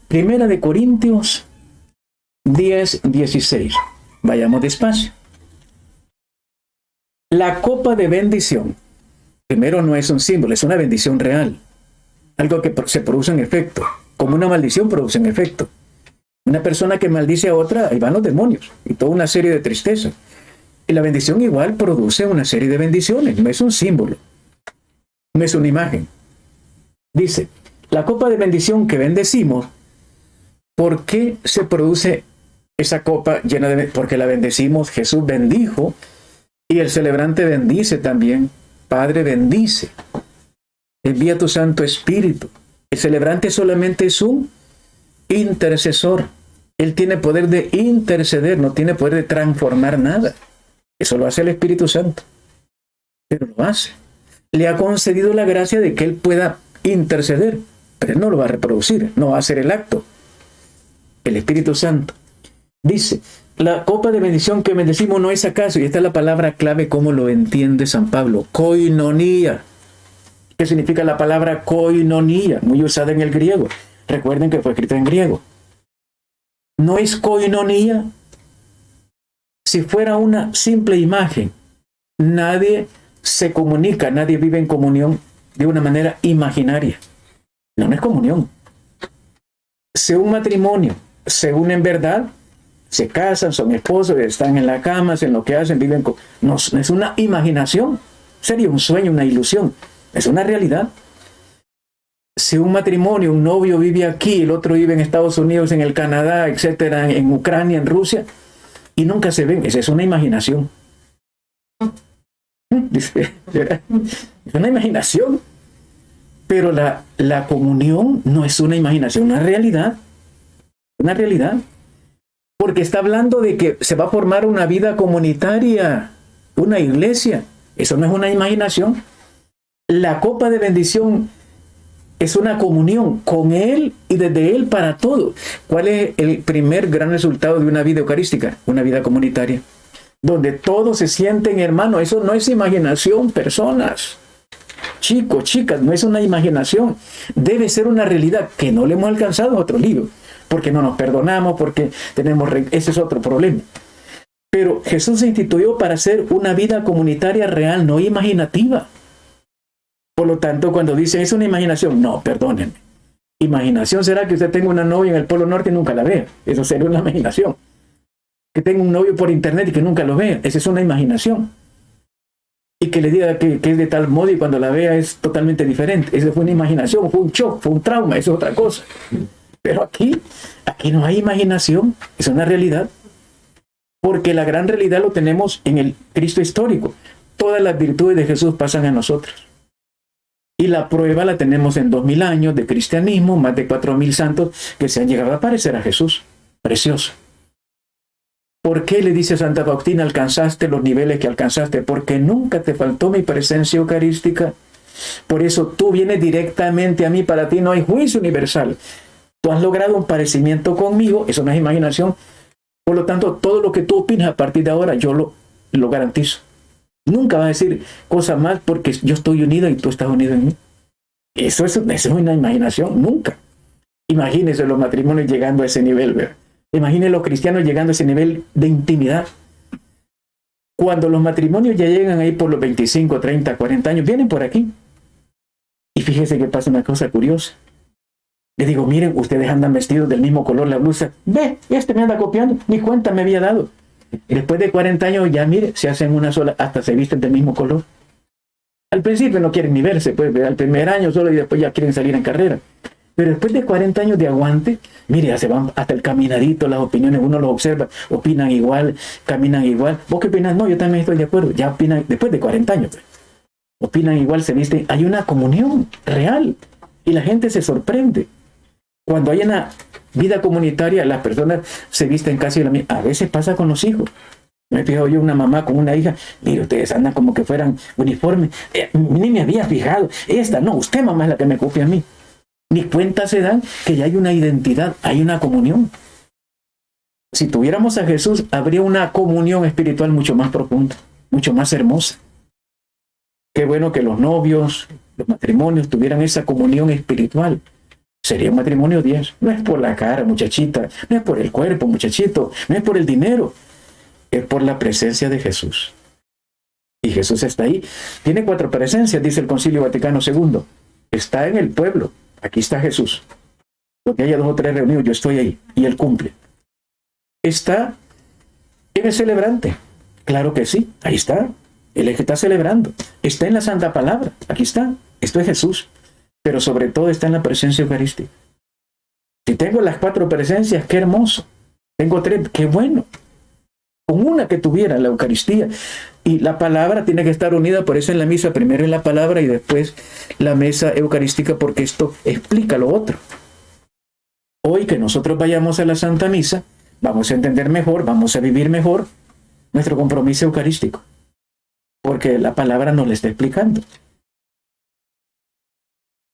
Primera de Corintios 10:16. Vayamos despacio. La copa de bendición, primero, no es un símbolo, es una bendición real. Algo que se produce en efecto. Como una maldición produce en efecto. Una persona que maldice a otra, ahí van los demonios y toda una serie de tristezas. Y la bendición igual produce una serie de bendiciones. No es un símbolo, no es una imagen. Dice, la copa de bendición que bendecimos, ¿por qué se produce esa copa llena de bendición? Porque la bendecimos, Jesús bendijo y el celebrante bendice también. Padre, bendice. Envía tu Santo Espíritu. El celebrante solamente es un intercesor. Él tiene poder de interceder, no tiene poder de transformar nada. Eso lo hace el Espíritu Santo. Pero lo hace. Le ha concedido la gracia de que él pueda interceder, pero él no lo va a reproducir, no va a hacer el acto. El Espíritu Santo. Dice, la copa de bendición que bendecimos no es acaso, y esta es la palabra clave como lo entiende San Pablo, koinonía. ¿Qué significa la palabra koinonía? Muy usada en el griego. Recuerden que fue escrita en griego. No es koinonía. Si fuera una simple imagen, nadie se comunica, nadie vive en comunión de una manera imaginaria. No es comunión. Si un matrimonio se une en verdad, se casan, son esposos, están en la cama, hacen lo que hacen, viven con... No, es una imaginación. Sería un sueño, una ilusión. Es una realidad. Si un matrimonio, un novio vive aquí, el otro vive en Estados Unidos, en el Canadá, etcétera, en Ucrania, en Rusia, y nunca se ven, esa es una imaginación. Dice, es una imaginación. Pero la comunión no es una imaginación, una realidad. Una realidad. Porque está hablando de que se va a formar una vida comunitaria, una iglesia. Eso no es una imaginación. La copa de bendición es una comunión con Él y desde Él para todo. ¿Cuál es el primer gran resultado de una vida eucarística? Una vida comunitaria, donde todos se sienten hermanos. Eso no es imaginación, personas. Chicos, chicas, no es una imaginación. Debe ser una realidad que no le hemos alcanzado a otro libro, porque no nos perdonamos, porque tenemos... Ese es otro problema. Pero Jesús se instituyó para hacer una vida comunitaria real, no imaginativa. Por lo tanto, cuando dice es una imaginación, no, perdónenme. Imaginación será que usted tenga una novia en el Polo Norte y nunca la vea. Eso sería una imaginación. Que tenga un novio por internet y que nunca lo vea. Esa es una imaginación. Y que le diga que es de tal modo y cuando la vea es totalmente diferente. Esa fue una imaginación, fue un shock, fue un trauma, eso es otra cosa. Pero aquí no hay imaginación, es una realidad. Porque la gran realidad lo tenemos en el Cristo histórico. Todas las virtudes de Jesús pasan a nosotros. Y la prueba la tenemos en 2000 años de cristianismo, más de 4000 santos que se han llegado a parecer a Jesús. Precioso. ¿Por qué, le dice Santa Faustina, alcanzaste los niveles que alcanzaste? Porque nunca te faltó mi presencia eucarística. Por eso tú vienes directamente a mí, para ti no hay juicio universal. Tú has logrado un parecimiento conmigo, eso no es imaginación. Por lo tanto, todo lo que tú opinas a partir de ahora, yo lo garantizo. Nunca vas a decir cosas más porque yo estoy unido y tú estás unido en mí. Eso es una imaginación, nunca. Imagínense los matrimonios llegando a ese nivel, ¿verdad? Imagínense los cristianos llegando a ese nivel de intimidad. Cuando los matrimonios ya llegan ahí por los 25, 30, 40 años, vienen por aquí. Y fíjese que pasa una cosa curiosa. Les digo, miren, ustedes andan vestidos del mismo color la blusa. Ve, este me anda copiando, ni cuenta me había dado. Y después de 40 años ya, mire, se hacen una sola, hasta se visten del mismo color. Al principio no quieren ni verse, pues, al primer año solo y después ya quieren salir en carrera. Pero después de 40 años de aguante, mire, ya se van hasta el caminadito, las opiniones, uno los observa, opinan igual, caminan igual. ¿Vos qué opinas? No, yo también estoy de acuerdo. Ya opinan, después de 40 años, pues, opinan igual, se visten. Hay una comunión real y la gente se sorprende. Cuando hay una vida comunitaria, las personas se visten casi la misma. A veces pasa con los hijos. Me he fijado yo una mamá con una hija, mire, ustedes andan como que fueran uniformes. Ni me había fijado. Esta, no, usted mamá es la que me copia a mí. Ni cuenta se dan que ya hay una identidad, hay una comunión. Si tuviéramos a Jesús, habría una comunión espiritual mucho más profunda. mucho más hermosa. Qué bueno que los novios, los matrimonios tuvieran esa comunión espiritual. Sería un matrimonio 10. No es por la cara, muchachita, no es por el cuerpo, muchachito, no es por el dinero, es por la presencia de Jesús. Y Jesús está ahí. Tiene 4 presencias, dice el Concilio Vaticano II. Está en el pueblo. Aquí está Jesús. Donde haya 2 o 3 reunidos, yo estoy ahí. Y Él cumple. Está en el celebrante. Claro que sí. Ahí está. Él es el que está celebrando. Está en la Santa Palabra. Aquí está. Esto es Jesús. Pero sobre todo está en la presencia eucarística. Si tengo las 4 presencias, qué hermoso. Tengo 3, qué bueno. Con una que tuviera la Eucaristía. Y la palabra tiene que estar unida, por eso en la misa primero es la palabra y después la mesa eucarística, porque esto explica lo otro. Hoy que nosotros vayamos a la Santa Misa, vamos a entender mejor, vamos a vivir mejor nuestro compromiso eucarístico, porque la palabra nos lo está explicando.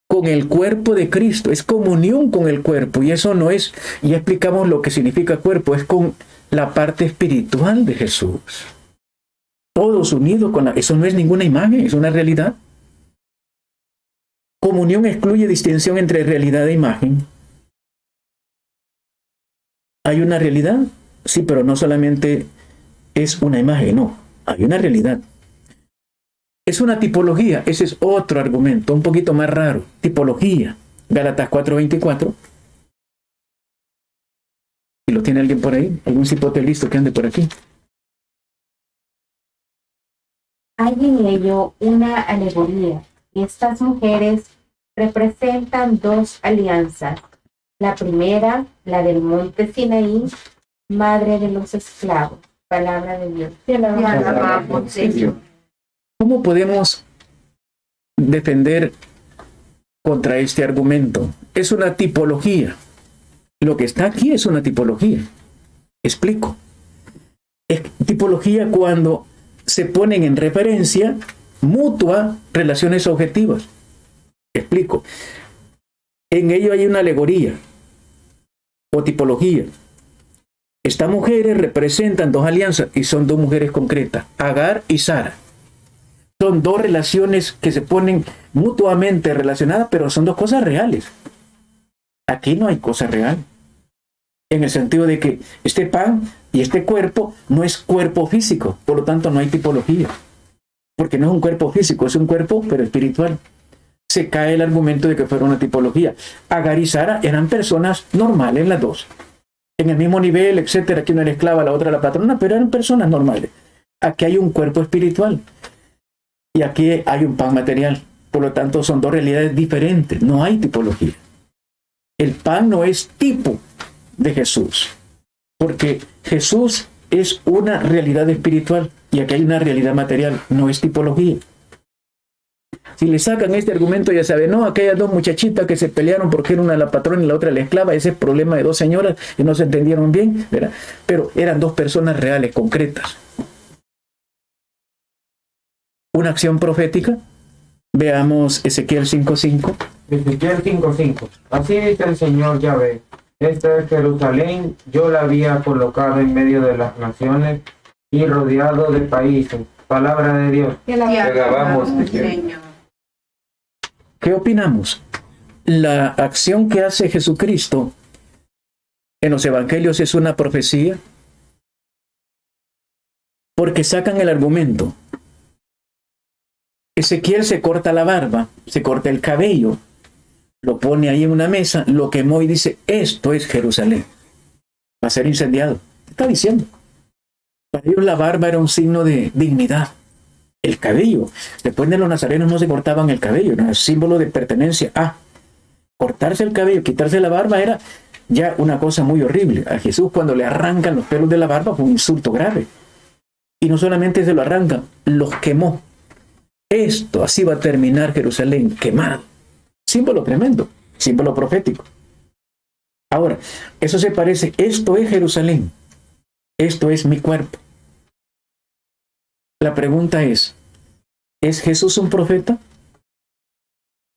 Con el cuerpo de Cristo, es comunión con el cuerpo, y eso no es, ya explicamos lo que significa cuerpo, es con la parte espiritual de Jesús. Todos unidos con eso no es ninguna imagen, es una realidad. Comunión excluye distinción entre realidad e imagen. ¿Hay una realidad? Sí, pero no solamente es una imagen, no, hay una realidad. Es una tipología, ese es otro argumento, un poquito más raro. Tipología, Gálatas 4:24. Si lo tiene alguien por ahí, algún cipote listo que ande por aquí. Hay en ello una alegoría. Estas mujeres representan 2 alianzas. La primera, la del monte Sinaí, madre de los esclavos. Palabra de Dios. Te alabamos, Señor. ¿Cómo podemos defender contra este argumento? Es una tipología. Lo que está aquí es una tipología. Explico. Es tipología cuando se ponen en referencia mutua relaciones objetivas. Explico. En ello hay una alegoría o tipología. Estas mujeres representan 2 alianzas y son 2 mujeres concretas, Agar y Sara. Son 2 relaciones que se ponen mutuamente relacionadas, pero son 2 cosas reales. Aquí no hay cosa real. En el sentido de que este pan y este cuerpo no es cuerpo físico, por lo tanto no hay tipología. Porque no es un cuerpo físico, es un cuerpo pero espiritual. Se cae el argumento de que fuera una tipología. Agar y Sara eran personas normales las 2. En el mismo nivel, etcétera. Aquí una era esclava, la otra la patrona, pero eran personas normales. Aquí hay un cuerpo espiritual. Y aquí hay un pan material. Por lo tanto, son 2 realidades diferentes. No hay tipología. El pan no es tipo de Jesús, porque Jesús es una realidad espiritual y aquí hay una realidad material, no es tipología. Si le sacan este argumento, ya saben, no, aquellas 2 muchachitas que se pelearon porque era una la patrona y la otra la esclava, ese es problema de 2 señoras que no se entendieron bien, ¿verdad? Pero eran 2 personas reales, concretas. Una acción profética. Veamos Ezequiel 5:5. Ezequiel 5:5. Así dice el Señor Yahvé. Esta es Jerusalén, yo la había colocado en medio de las naciones y rodeado de países. Palabra de Dios. Te alabamos, Señor. ¿Qué opinamos? La acción que hace Jesucristo en los evangelios es una profecía, porque sacan el argumento. Ezequiel se corta la barba, se corta el cabello, lo pone ahí en una mesa, lo quemó y dice, esto es Jerusalén. Va a ser incendiado. ¿Qué está diciendo? Para ellos la barba era un signo de dignidad. El cabello. Después de los nazarenos no se cortaban el cabello, era símbolo de pertenencia a. Cortarse el cabello, quitarse la barba era ya una cosa muy horrible. A Jesús cuando le arrancan los pelos de la barba fue un insulto grave. Y no solamente se lo arrancan, los quemó. Esto, así va a terminar Jerusalén, quemado. Símbolo tremendo, símbolo profético. Ahora, eso se parece, esto es Jerusalén, esto es mi cuerpo. La pregunta ¿es Jesús un profeta?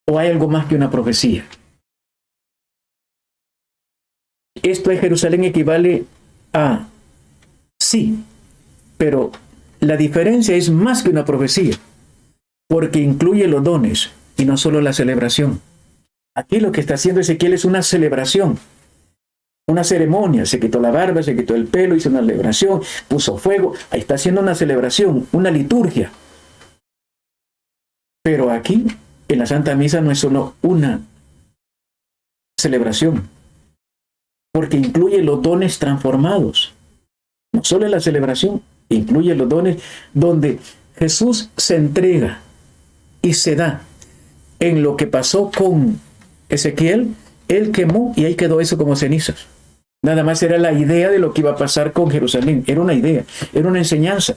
¿O hay algo más que una profecía? Esto es Jerusalén equivale a sí, pero la diferencia es más que una profecía, porque incluye los dones y no solo la celebración. Aquí lo que está haciendo Ezequiel es una celebración, una ceremonia. Se quitó la barba, se quitó el pelo, hizo una celebración, puso fuego. Ahí está haciendo una celebración, una liturgia. Pero aquí, en la Santa Misa, no es solo una celebración, porque incluye los dones transformados. No solo es la celebración, incluye los dones donde Jesús se entrega y se da. En lo que pasó con Ezequiel, él quemó y ahí quedó eso como cenizas. Nada más era la idea de lo que iba a pasar con Jerusalén. Era una idea, era una enseñanza.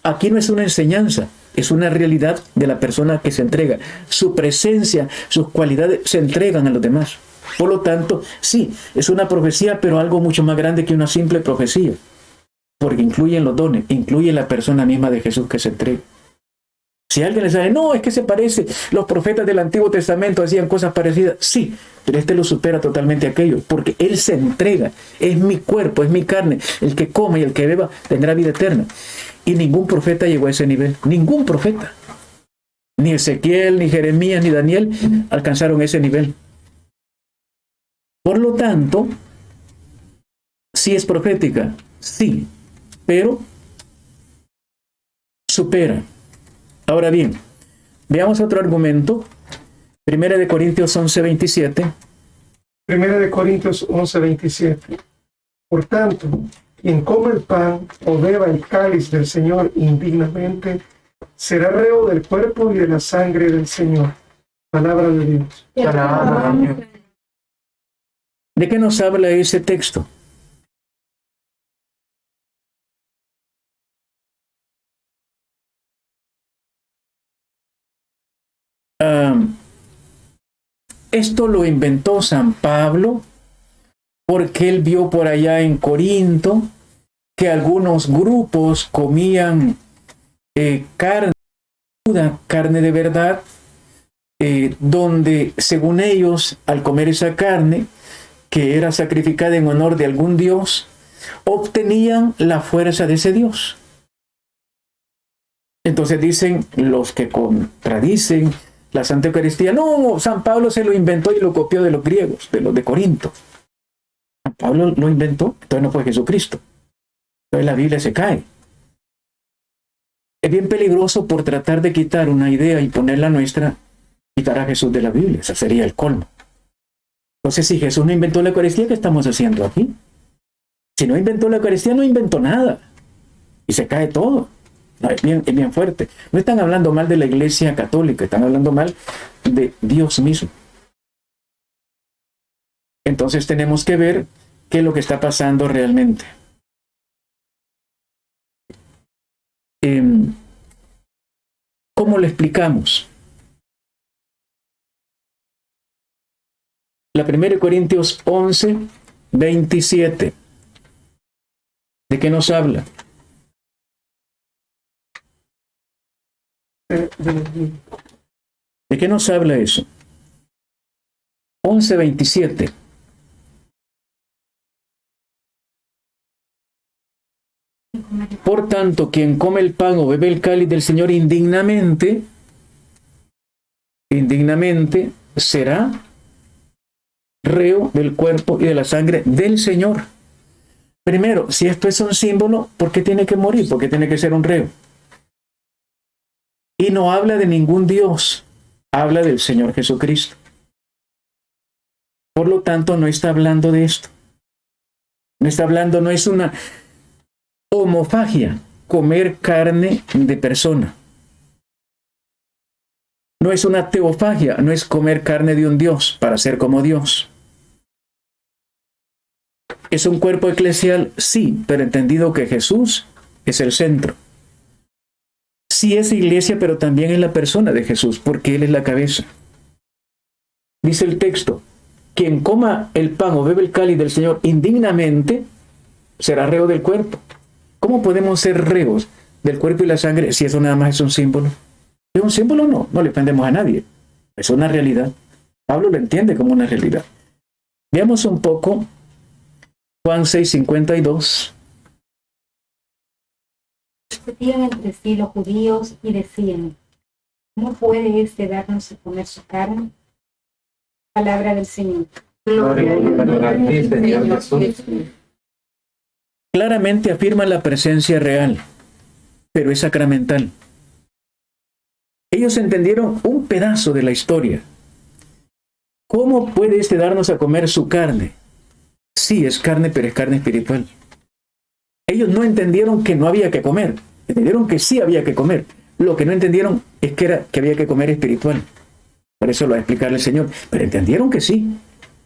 Aquí no es una enseñanza, es una realidad de la persona que se entrega. Su presencia, sus cualidades se entregan a los demás. Por lo tanto, sí, es una profecía, pero algo mucho más grande que una simple profecía. Porque incluyen los dones, incluye la persona misma de Jesús que se entrega. Si alguien le sabe, no, es que se parece, los profetas del Antiguo Testamento hacían cosas parecidas. Sí, pero este lo supera totalmente aquello, porque Él se entrega. Es mi cuerpo, es mi carne. El que come y el que beba tendrá vida eterna. Y ningún profeta llegó a ese nivel. Ningún profeta. Ni Ezequiel, ni Jeremías, ni Daniel alcanzaron ese nivel. Por lo tanto, sí es profética, sí, pero supera. Ahora bien, veamos otro argumento. 1 Corintios 11:27. 1 Corintios 11:27. Por tanto, quien coma el pan o beba el cáliz del Señor indignamente, será reo del cuerpo y de la sangre del Señor. Palabra de Dios. Palabra de Dios. ¿De qué nos habla ese texto? Esto lo inventó San Pablo porque él vio por allá en Corinto que algunos grupos comían carne de verdad, donde según ellos, al comer esa carne, que era sacrificada en honor de algún dios, obtenían la fuerza de ese dios. Entonces dicen los que contradicen la Santa Eucaristía, no, San Pablo se lo inventó y lo copió de los griegos, de los de Corinto. San Pablo lo inventó, entonces no fue Jesucristo. Entonces la Biblia se cae. Es bien peligroso por tratar de quitar una idea y ponerla nuestra, quitar a Jesús de la Biblia. Ese sería el colmo. Entonces, si Jesús no inventó la Eucaristía, ¿qué estamos haciendo aquí? Si no inventó la Eucaristía, no inventó nada. Y se cae todo. No, es bien fuerte. No están hablando mal de la Iglesia Católica, están hablando mal de Dios mismo. Entonces tenemos que ver qué es lo que está pasando realmente. ¿Cómo lo explicamos? La 1 Corintios 11:27. ¿De qué nos habla? ¿De qué nos habla eso? 11:27. Por tanto, quien come el pan o bebe el cáliz del Señor indignamente será reo del cuerpo y de la sangre del Señor. Primero, si esto es un símbolo, ¿por qué tiene que morir? ¿Por qué tiene que ser un reo? Y no habla de ningún Dios, habla del Señor Jesucristo. Por lo tanto, no está hablando de esto. No está hablando, no es una homofagia, comer carne de persona. No es una teofagia, no es comer carne de un Dios para ser como Dios. ¿Es un cuerpo eclesial? Sí, pero entendido que Jesús es el centro. Sí es iglesia, pero también es la persona de Jesús, porque Él es la cabeza. Dice el texto, quien coma el pan o bebe el cáliz del Señor indignamente, será reo del cuerpo. ¿Cómo podemos ser reos del cuerpo y la sangre si eso nada más es un símbolo? ¿Es un símbolo? No le ofendemos a nadie. Es una realidad. Pablo lo entiende como una realidad. Veamos un poco Juan 6:52. discutían entre sí los judíos y decían: ¿cómo puede este darnos a comer su carne? Palabra del Señor. Gloria a ti, Señor Jesús. Claramente afirma la presencia real, pero es sacramental. Ellos entendieron un pedazo de la historia. ¿Cómo puede este darnos a comer su carne? Sí, es carne, pero es carne espiritual. Ellos no entendieron que no había que comer. Entendieron que sí había que comer. Lo que no entendieron es que había que comer espiritual. Por eso lo va a explicar el Señor. Pero entendieron que sí,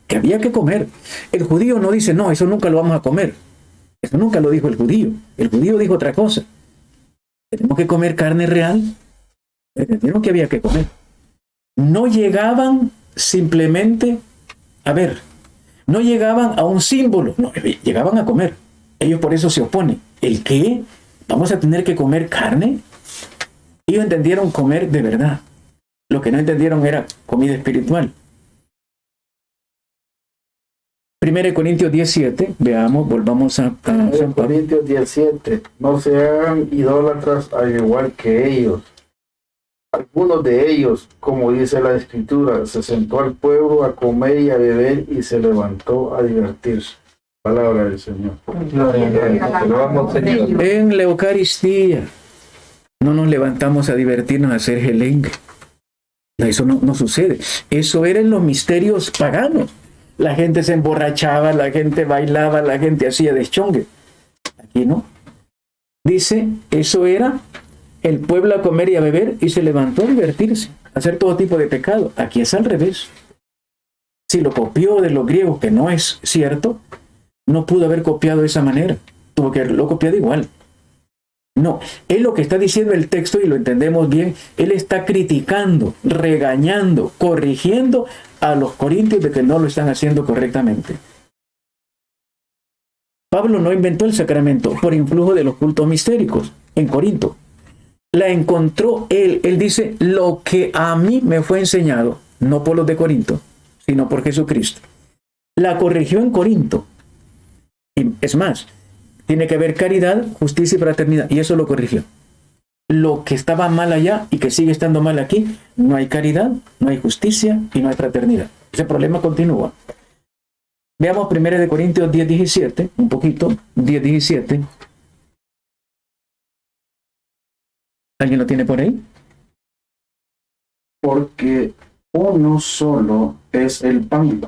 que había que comer. El judío no dice, no, eso nunca lo vamos a comer. Eso nunca lo dijo el judío. El judío dijo otra cosa. Tenemos que comer carne real. Entendieron que había que comer. No llegaban simplemente a ver. No llegaban a un símbolo. No, llegaban a comer. Ellos por eso se oponen. ¿El qué? ¿Vamos a tener que comer carne? Ellos entendieron comer de verdad. Lo que no entendieron era comida espiritual. 1 Corintios 17, veamos, volvamos a San Pablo. Corintios 17. No se hagan idólatras al igual que ellos. Algunos de ellos, como dice la Escritura, se sentó al pueblo a comer y a beber y se levantó a divertirse. Palabra del Señor. Gloria a Dios. Te lo damos, Señor. En la Eucaristía no nos levantamos a divertirnos, a hacer gelengue. Eso no sucede. Eso era en los misterios paganos. La gente se emborrachaba, la gente bailaba, la gente hacía deschongue. Aquí no. Dice, eso era el pueblo a comer y a beber y se levantó a divertirse, a hacer todo tipo de pecado. Aquí es al revés. Si lo copió de los griegos, que no es cierto, no pudo haber copiado de esa manera. Tuvo que haberlo copiado igual. No, es lo que está diciendo el texto y lo entendemos bien. Él está criticando, regañando, corrigiendo a los corintios de que no lo están haciendo correctamente. Pablo no inventó el sacramento por influjo de los cultos mistéricos en Corinto. La encontró él. Él dice, lo que a mí me fue enseñado, no por los de Corinto, sino por Jesucristo. La corrigió en Corinto. Y es más, tiene que haber caridad, justicia y fraternidad. Y eso lo corrigió. Lo que estaba mal allá y que sigue estando mal aquí, no hay caridad, no hay justicia y no hay fraternidad. Ese problema continúa. Veamos 1 Corintios 10:17, un poquito, 10:17. ¿Alguien lo tiene por ahí? Porque uno solo es el pan,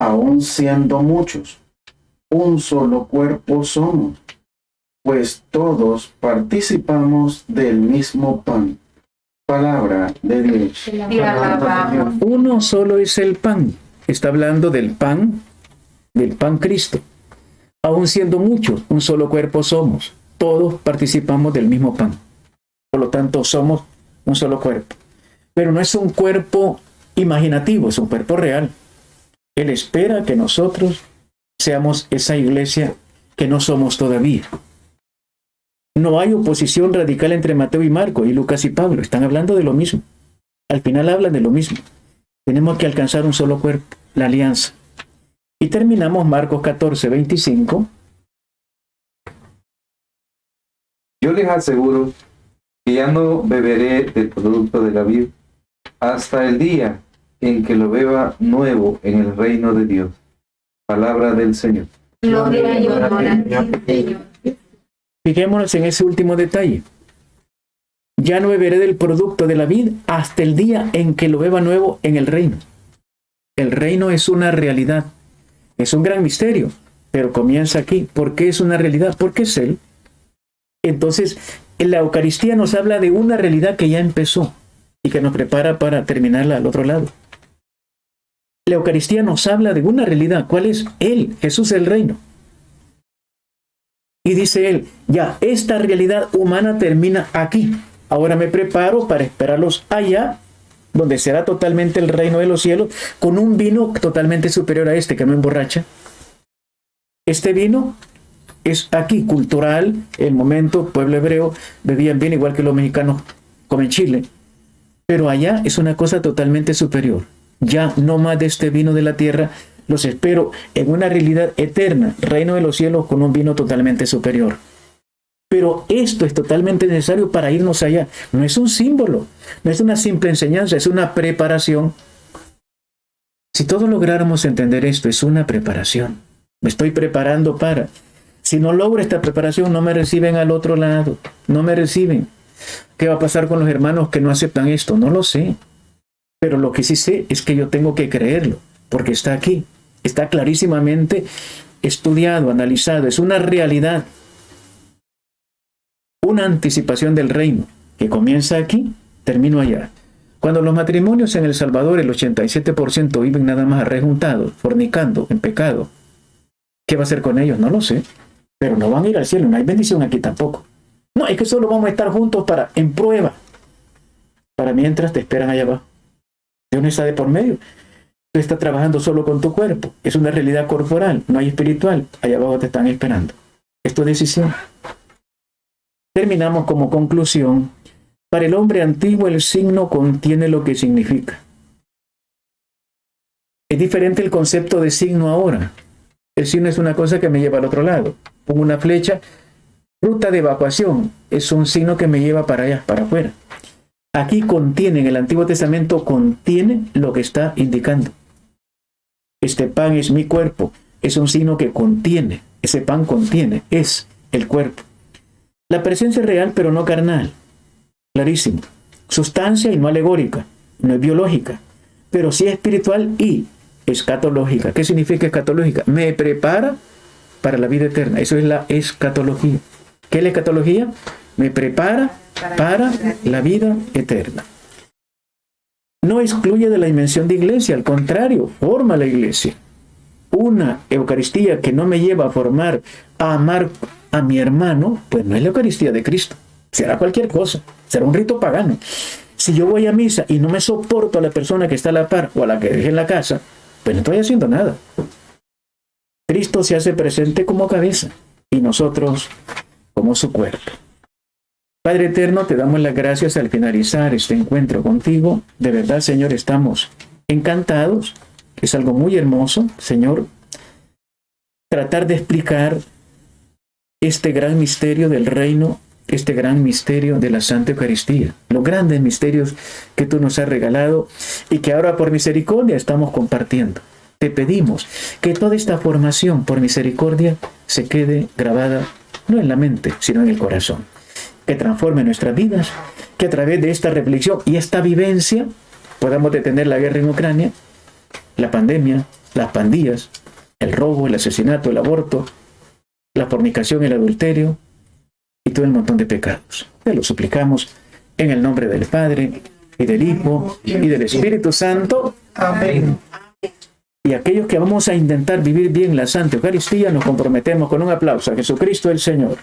aun siendo muchos. Un solo cuerpo somos, pues todos participamos del mismo pan. Palabra de Dios. Uno solo es el pan. Está hablando del pan Cristo. Aun siendo muchos, un solo cuerpo somos. Todos participamos del mismo pan. Por lo tanto, somos un solo cuerpo. Pero no es un cuerpo imaginativo, es un cuerpo real. Él espera que nosotros seamos esa iglesia que no somos todavía. No hay oposición radical entre Mateo y Marco, y Lucas y Pablo. Están hablando de lo mismo. Al final hablan de lo mismo. Tenemos que alcanzar un solo cuerpo, la alianza. Y terminamos Marcos 14:25. Yo les aseguro que ya no beberé del producto de la vid hasta el día en que lo beba nuevo en el reino de Dios. Palabra del Señor. Gloria y honor a ti, Señor. Fijémonos en ese último detalle. Ya no beberé del producto de la vid hasta el día en que lo beba nuevo en el reino. El reino es una realidad. Es un gran misterio, pero comienza aquí. ¿Por qué es una realidad? Porque es Él. Entonces, en la Eucaristía nos habla de una realidad que ya empezó y que nos prepara para terminarla al otro lado. La Eucaristía nos habla de una realidad. ¿Cuál es? Él, Jesús, el reino. Y dice Él, ya, esta realidad humana termina aquí. Ahora me preparo para esperarlos allá, donde será totalmente el reino de los cielos, con un vino totalmente superior a este, que no emborracha. Este vino es aquí, cultural. El momento, pueblo hebreo, bebían vino igual que los mexicanos comen chile. Pero allá es una cosa totalmente superior. Ya no más de este vino de la tierra, los espero en una realidad eterna, reino de los cielos con un vino totalmente superior. Pero esto es totalmente necesario para irnos allá. No es un símbolo, no es una simple enseñanza, es una preparación. Si todos lográramos entender esto, es una preparación. Me estoy preparando para. Si no logro esta preparación, no me reciben al otro lado. No me reciben. ¿Qué va a pasar con los hermanos que no aceptan esto? No lo sé. Pero lo que sí sé es que yo tengo que creerlo, porque está aquí. Está clarísimamente estudiado, analizado. Es una realidad. Una anticipación del reino que comienza aquí, termino allá. Cuando los matrimonios en El Salvador, el 87% viven nada más rejuntados, fornicando, en pecado, ¿qué va a hacer con ellos? No lo sé. Pero no van a ir al cielo, no hay bendición aquí tampoco. No, es que solo vamos a estar juntos en prueba. Para mientras te esperan allá abajo. Dios no está de por medio. Tú estás trabajando solo con tu cuerpo. Es una realidad corporal, no hay espiritual. Allá abajo te están esperando. Es tu decisión. Terminamos como conclusión. Para el hombre antiguo el signo contiene lo que significa. Es diferente el concepto de signo ahora. El signo es una cosa que me lleva al otro lado. Pongo una flecha. Ruta de evacuación es un signo que me lleva para allá, para afuera. Aquí contiene, en el Antiguo Testamento contiene lo que está indicando. Este pan es mi cuerpo. Es un signo que contiene. Ese pan contiene, es el cuerpo. La presencia es real, pero no carnal. Clarísimo. Sustancia y no alegórica. No es biológica. Pero sí espiritual y escatológica. ¿Qué significa escatológica? Me prepara para la vida eterna. Eso es la escatología. ¿Qué es la escatología? Me prepara para la vida eterna. No excluye de la dimensión de iglesia, al contrario, forma la iglesia. Una Eucaristía que no me lleva a amar a mi hermano, pues no es la Eucaristía de Cristo. Será cualquier cosa, será un rito pagano. Si yo voy a misa y no me soporto a la persona que está a la par o a la que dejé en la casa, pues no estoy haciendo nada. Cristo se hace presente como cabeza y nosotros como su cuerpo. Padre eterno, te damos las gracias al finalizar este encuentro contigo. De verdad, Señor, estamos encantados. Es algo muy hermoso, Señor, tratar de explicar este gran misterio del reino, este gran misterio de la Santa Eucaristía, los grandes misterios que tú nos has regalado y que ahora por misericordia estamos compartiendo. Te pedimos que toda esta formación por misericordia se quede grabada no en la mente, sino en el corazón. Que transforme nuestras vidas, que a través de esta reflexión y esta vivencia podamos detener la guerra en Ucrania, la pandemia, las pandillas, el robo, el asesinato, el aborto, la fornicación, el adulterio y todo el montón de pecados. Te lo suplicamos en el nombre del Padre y del Hijo y del Espíritu Santo. Amén. Y aquellos que vamos a intentar vivir bien la Santa Eucaristía, nos comprometemos con un aplauso a Jesucristo el Señor.